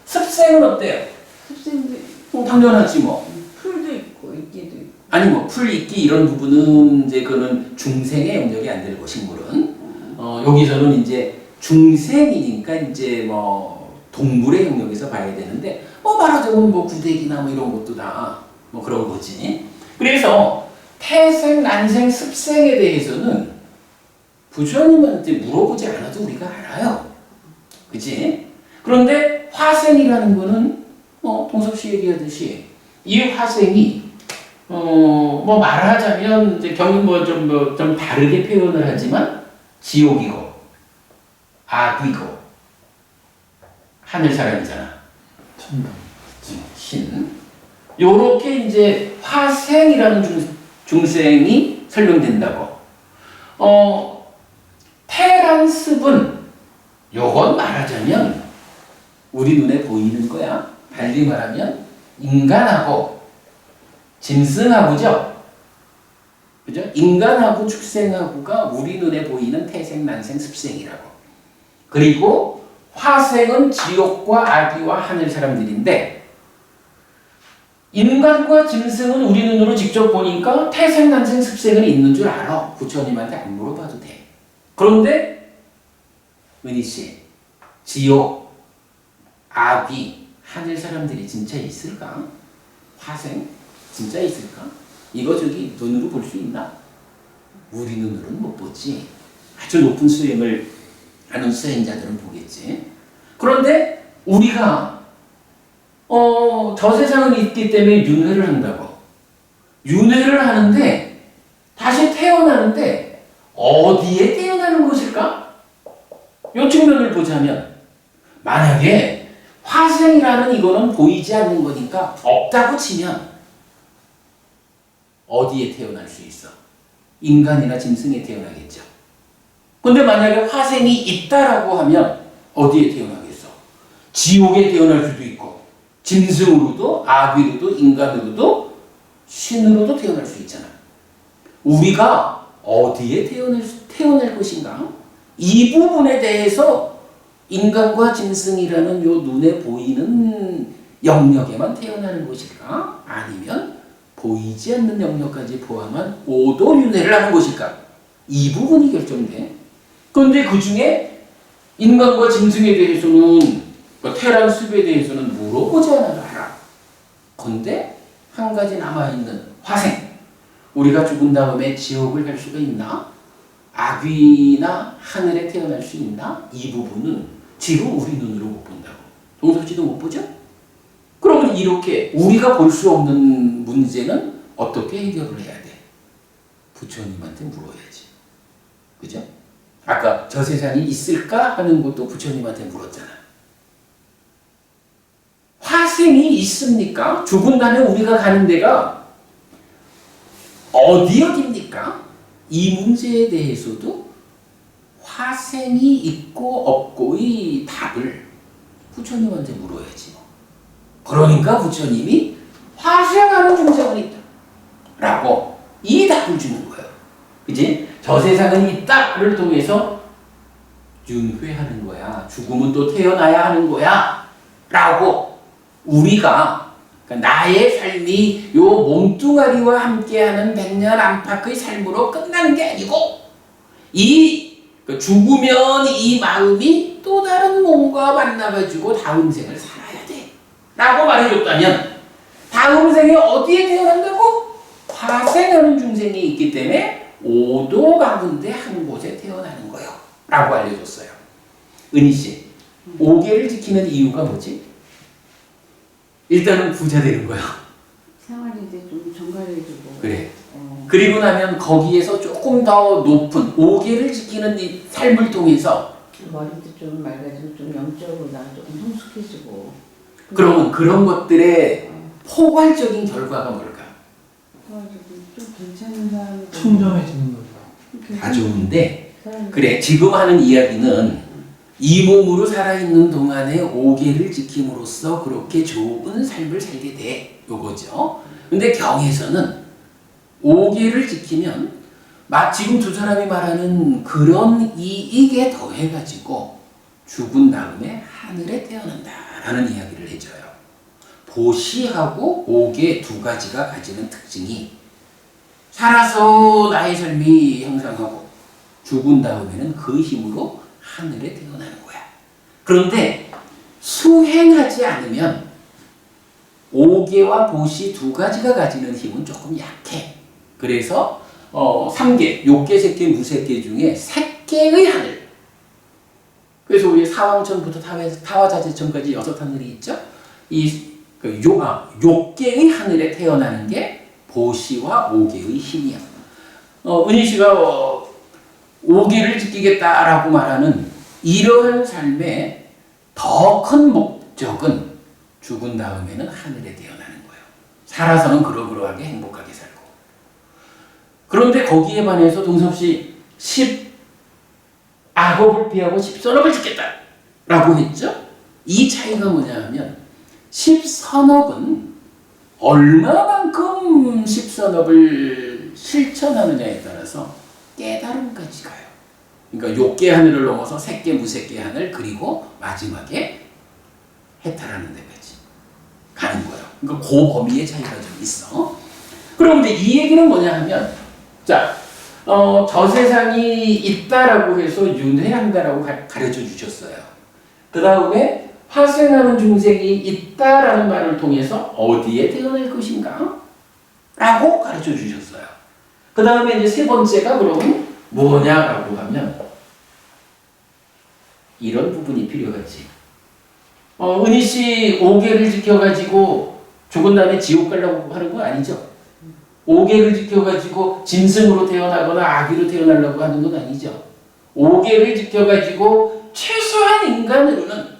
Speaker 1: 습생은 어때요?
Speaker 3: 습생도
Speaker 1: 당연하지 뭐.
Speaker 3: 풀도 있고 이끼도 있고.
Speaker 1: 아니 뭐 풀 있기 이런 부분은 이제 그는 중생의 영역이 안 되고 식물은 여기서는 이제 중생이니까 이제 뭐 동물의 영역에서 봐야 되는데 뭐 말하자면 뭐 구데기나 뭐 이런 것도 다 뭐 그런 거지. 그래서 태생, 난생, 습생에 대해서는 부처님한테 물어보지 않아도 우리가 알아요. 그치? 그런데 화생이라는 거는 동섭 씨 얘기하듯이 이 화생이 뭐 말하자면 이제 좀 다르게 표현을 하지만 지옥이고 악이고 하늘 사람이잖아.
Speaker 2: 천당.
Speaker 1: 신. 요렇게 이제 화생이라는 중생이 설명된다고. 테란습은 요건 말하자면 우리 눈에 보이는 거야. 달리 말하면 인간하고 짐승하고죠. 그죠? 인간하고 축생하고가 우리 눈에 보이는 태생, 난생, 습생이라고. 그리고 화생은 지옥과 아기와 하늘 사람들인데 인간과 짐승은 우리 눈으로 직접 보니까 태생, 난생, 습생은 있는 줄 알아. 부처님한테 안 물어봐도 돼. 그런데 은희 씨, 지옥, 아귀, 하늘 사람들이 진짜 있을까? 화생? 진짜 있을까? 이거 저기 눈으로 볼 수 있나? 우리 눈으로는 못 보지. 아주 높은 수행을 하는 수행자들은 보겠지. 그런데 우리가 저 세상은 있기 때문에 윤회를 한다고. 윤회를 하는데 다시 태어나는데 어디에 태어나는 것일까? 이 측면을 보자면 만약에 화생이라는 이거는 보이지 않는 거니까 없다고 치면 어디에 태어날 수 있어? 인간이나 짐승에 태어나겠죠. 근데 만약에 화생이 있다라고 하면 어디에 태어나겠어? 지옥에 태어날 수도 있고 짐승으로도 아귀로도 인간으로도 신으로도 태어날 수 있잖아. 우리가 어디에 태어날 것인가? 이 부분에 대해서 인간과 짐승이라는 요 눈에 보이는 영역에만 태어나는 것일까? 아니면 보이지 않는 영역까지 포함한 오도윤회를 하는 것일까? 이 부분이 결정돼. 그런데 그 중에 인간과 짐승에 대해서는 태란 숲에 대해서는 물어보지 않아도 알아. 그런데 한 가지 남아있는 화생. 우리가 죽은 다음에 지옥을 갈 수가 있나? 아귀나 하늘에 태어날 수 있나? 이 부분은 지금 우리 눈으로 못 본다고. 동섭 씨도 못 보죠? 그러면 이렇게 우리가 볼 수 없는 문제는 어떻게 해결을 해야 돼? 부처님한테 물어야지. 그죠? 아까 저 세상이 있을까 하는 것도 부처님한테 물었잖아. 화생이 있습니까? 죽은 다음에 우리가 가는 데가 어디입니까? 이 문제에 대해서도 화생이 있고 없고의 답을 부처님한테 물어야지. 그러니까 부처님이 화생하는 중생은 있다 라고 이 답을 주는 거예요. 그치? 저 세상은 있다를 통해서 윤회하는 거야. 죽으면 또 태어나야 하는 거야 라고 우리가 그러니까 나의 삶이 요 몸뚱아리와 함께하는 백년 안팎의 삶으로 끝나는 게 아니고 죽으면 이 마음이 또 다른 몸과 만나가지고 다음 생을 살아야 돼 라고 말해줬다면 다음 생에 어디에 태어난다고? 화생하는 중생이 있기 때문에 오도 가운데 한 곳에 태어나는 거요 라고 알려줬어요. 은희씨, 오계를 지키는 이유가 뭐지? 일단은 부자 되는 거야.
Speaker 3: 생활인데 좀 정갈해지고.
Speaker 1: 그래. 그리고 나면 거기에서 조금 더 높은 오계를 지키는 이 삶을 통해서
Speaker 3: 머리도 좀 맑아지고 좀 영적으로 나 조금 성숙해지고.
Speaker 1: 그러면 그런 것들의 포괄적인 결과가 뭘까?
Speaker 3: 좀 괜찮은 사람이
Speaker 2: 청정해지는 거죠.
Speaker 1: 다 좋은데 그래 지금 하는 이야기는 이 몸으로 살아있는 동안에 오계를 지킴으로써 그렇게 좋은 삶을 살게 돼 요거죠. 근데 경에서는 오계를 지키면 지금 두 사람이 말하는 그런 이익에 더해가지고 죽은 다음에 하늘에 태어난다라는 이야기를 해줘요. 보시하고 오계 두 가지가 가지는 특징이 살아서 나의 삶이 향상하고 죽은 다음에는 그 힘으로 하늘에 태어나는 거야. 그런데 수행하지 않으면 오계와 보시 두 가지가 가지는 힘은 조금 약해. 그래서 3계, 욕계, 색계, 무색계 중에 색계의 하늘. 그래서 우리 사왕천부터 타화자재천까지 6하늘이 있죠. 욕계의 하늘에 태어나는 게 보시와 오계의 힘이야. 은희 씨가 오계를 지키겠다라고 말하는 이러한 삶의 더 큰 목적은 죽은 다음에는 하늘에 태어나는 거예요. 살아서는 그러그러하게 행복하게 살고. 그런데 거기에 반해서 동섭 씨 10악업을 피하고 10선업을 지켰다라고 했죠. 이 차이가 뭐냐 하면 10선업은 얼마만큼 10선업을 실천하느냐에 따라서 깨달음까지 가요. 그러니까 욕계 하늘을 넘어서 색계, 무색계 하늘 그리고 마지막에 해탈하는 데까지 가는 거예요. 그러니까 그 범위의 차이가 좀 있어. 그런데 이 얘기는 뭐냐 하면 저 세상이 있다라고 해서 윤회한다라고 가르쳐 주셨어요. 그 다음에 화생하는 중생이 있다라는 말을 통해서 어디에 태어날 것인가? 라고 가르쳐 주셨어요. 그 다음에 이제 세 번째가 그러면 뭐냐라고 하면 이런 부분이 필요하지. 은희 씨 5계를 지켜가지고 죽은 다음에 지옥 가려고 하는 거 아니죠? 5계를 지켜가지고 짐승으로 태어나거나 아기로 태어나려고 하는 건 아니죠. 오계를 지켜가지고 최소한 인간으로는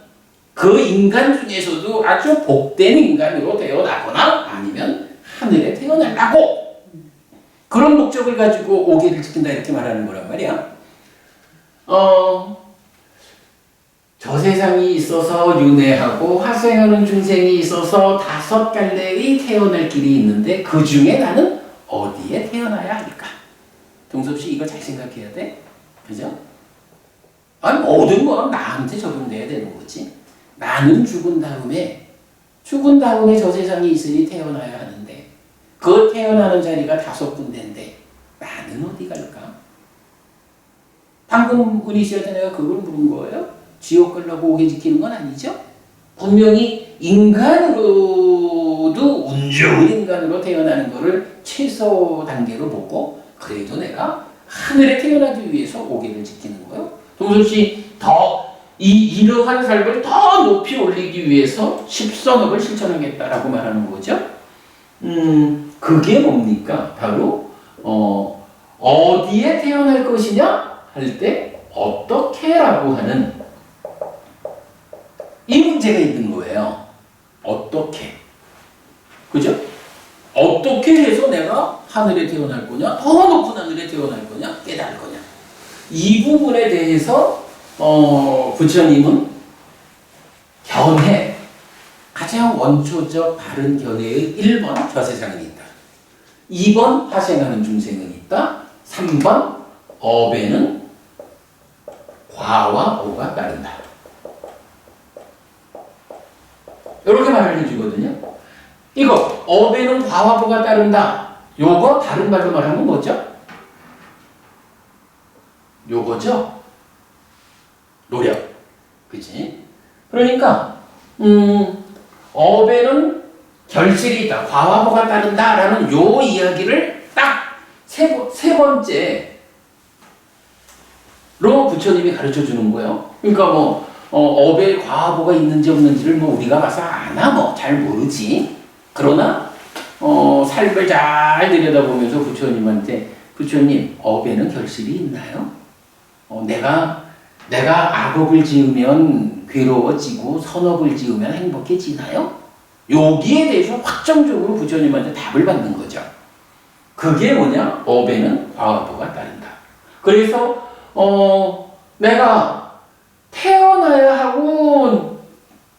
Speaker 1: 그 인간 중에서도 아주 복된 인간으로 태어나거나 아니면 하늘에 태어나려고 그런 목적을 가지고 오계를 지킨다 이렇게 말하는 거란 말이야. 저 세상이 있어서 윤회하고 화생하는 중생이 있어서 5갈래의 태어날 길이 있는데 그 중에 나는 어디에 태어나야 할까? 동섭씨 이거 잘 생각해야 돼. 그죠? 아니 모든 건 나한테 적용돼야 되는 거지. 나는 죽은 다음에 저 세상에 있으니 태어나야 하는데 그 태어나는 자리가 5군데인데 나는 어디 갈까? 방금 은희 씨한테 내가 그걸 물은 거예요? 지옥 가려고 오게 지키는 건 아니죠? 분명히 인간으로도 운 좋은 인간으로 태어나는 거를 최소 단계로 보고 그래도 내가 하늘에 태어나기 위해서 오계를 지키는 거예요. 동섭씨 이러한 삶을 더 높이 올리기 위해서 10선업을 실천하겠다라고 말하는 거죠. 그게 뭡니까? 바로 어디에 태어날 것이냐 할 때 어떻게라고 하는 이 문제가 있는 거예요. 어떻게? 그죠? 어떻게 해서 내가 하늘에 태어날 거냐? 더 높은 하늘에 태어날 거냐? 깨달을 거냐? 이 부분에 대해서 부처님은 견해, 가장 원초적 바른 견해의 1번 저 세상은 있다. 2번 화생하는 중생은 있다. 3번 업에는 과와 오가 따른다. 이렇게 말을 해주거든요. 이거 업에는 과와 보가 따른다. 요거 다른 말로 말하면 뭐죠? 요거죠? 노력. 그치? 그러니까 업에는 결실이 있다. 과와 보가 따른다 라는 요 이야기를 딱 세 번째로 부처님이 가르쳐 주는 거예요. 그러니까 업에 과보가 있는지 없는지를 우리가 봐서 아나 잘 모르지. 그러나 삶을 잘 들여다보면서 부처님한테 부처님 업에는 결실이 있나요? 내가 악업을 지으면 괴로워지고 선업을 지으면 행복해지나요? 여기에 대해서 확정적으로 부처님한테 답을 받는 거죠. 그게 뭐냐? 업에는 과보가 따른다. 그래서 내가 태어나야 하고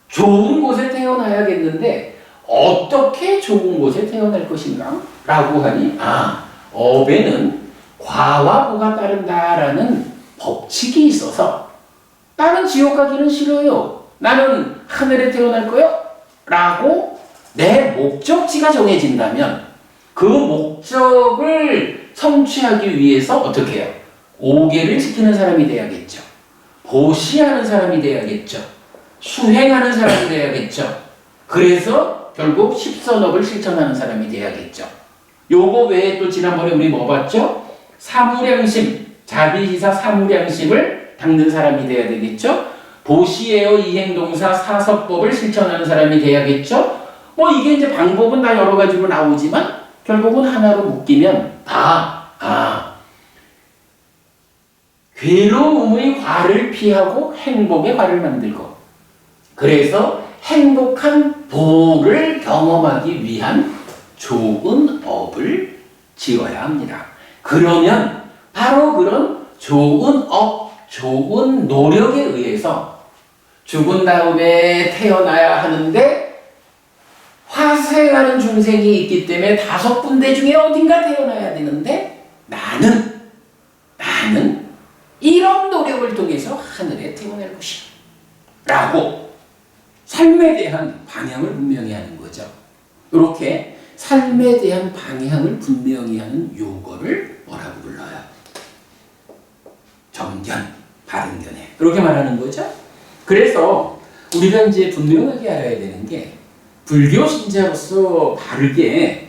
Speaker 1: 좋은 곳에 태어나야겠는데 어떻게 좋은 곳에 태어날 것인가? 라고 하니 업에는 과와 보가 따른다라는 법칙이 있어서 나는 지옥 가기는 싫어요. 나는 하늘에 태어날 거요. 라고 내 목적지가 정해진다면 그 목적을 성취하기 위해서 어떻게 해요? 오계를 지키는 사람이 돼야겠죠. 보시하는 사람이 돼야겠죠. 수행하는 사람이 돼야겠죠. 그래서 결국 10선업을 실천하는 사람이 돼야겠죠. 요거 외에 또 지난번에 우리 뭐 봤죠? 사무량심, 자비시사 사무량심을 닦는 사람이 돼야 되겠죠. 보시에어 이행동사 사섭법을 실천하는 사람이 돼야겠죠. 이게 이제 방법은 다 여러 가지로 나오지만 결국은 하나로 묶이면 괴로움의 과를 피하고 행복의 과를 만들고 그래서 행복한 보를 경험하기 위한 좋은 업을 지어야 합니다. 그러면 바로 그런 좋은 업, 좋은 노력에 의해서 죽은 다음에 태어나야 하는데 화생하는 중생이 있기 때문에 5군데 중에 어딘가 태어나야 되는데 나는 이런 노력을 통해서 하늘에 태어날 것이야 라고 삶에 대한 방향을 분명히 하는 거죠. 이렇게 삶에 대한 방향을 분명히 하는 요거를 뭐라고 불러요? 정견, 바른견해. 그렇게 말하는 거죠. 그래서 우리가 이제 분명하게 알아야 되는 게 불교 신자로서 바르게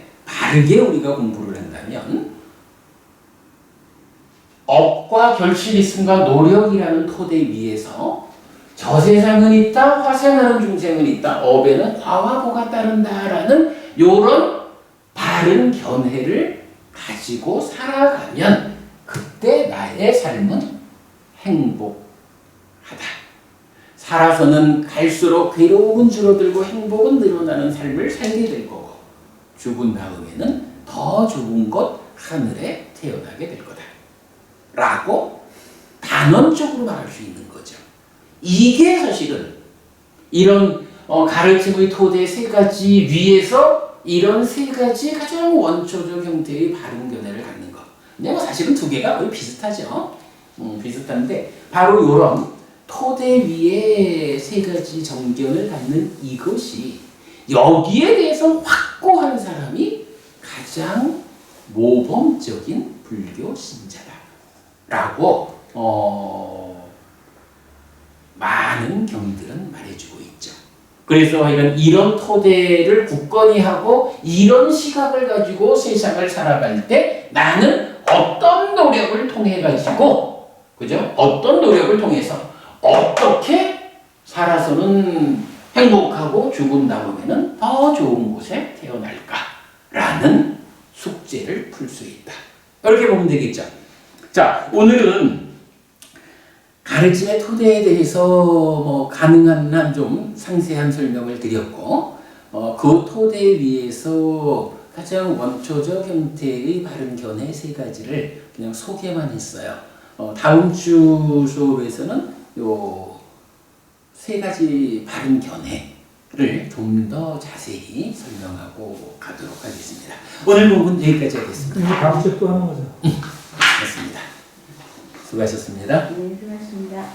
Speaker 1: 우리가 공부를 한다면 업과 결실 있음과 노력이라는 토대 위에서 저 세상은 있다, 화생하는 중생은 있다, 업에는 과와 보가 따른다라는 요런 바른 견해를 가지고 살아가면 그때 나의 삶은 행복하다. 살아서는 갈수록 괴로움은 줄어들고 행복은 늘어나는 삶을 살게 될 거고 죽은 다음에는 더 좋은 곳 하늘에 태어나게 될 거다. 라고 단언적으로 말할 수 있는 거죠. 이게 사실은 이런 가르침의 토대 세 가지 위에서 이런 세 가지 가장 원초적 형태의 바른 견해를 갖는 것. 근데 뭐 사실은 두 개가 거의 비슷하죠. 비슷한데 바로 이런 토대 위에 세 가지 정견을 갖는 이것이 여기에 대해서 확고한 사람이 가장 모범적인 불교 신자다라고 많은 경들은 말해주고 있죠. 그래서 이런 토대를 굳건히 하고 이런 시각을 가지고 세상을 살아갈 때 나는 어떤 노력을 통해 가지고 그죠? 어떤 노력을 통해서 어떻게 살아서는 행복하고 죽은 다음에는 더 좋은 곳에 태어날까라는 숙제를 풀 수 있다. 이렇게 보면 되겠죠. 자, 오늘은 가르침의 토대에 대해서 가능한 한 좀 상세한 설명을 드렸고 그 토대 위에서 가장 원초적 형태의 바른 견해 세 가지를 그냥 소개만 했어요. 다음 주 수업에서는 요 세 가지 바른 견해를 좀 더 자세히 설명하고 가도록 하겠습니다. 오늘 부분 여기까지 하겠습니다.
Speaker 2: 이제 다음 주에 또 하는 거죠.
Speaker 1: 맞습니다. 수고하셨습니다.
Speaker 3: 네, 수고하셨습니다.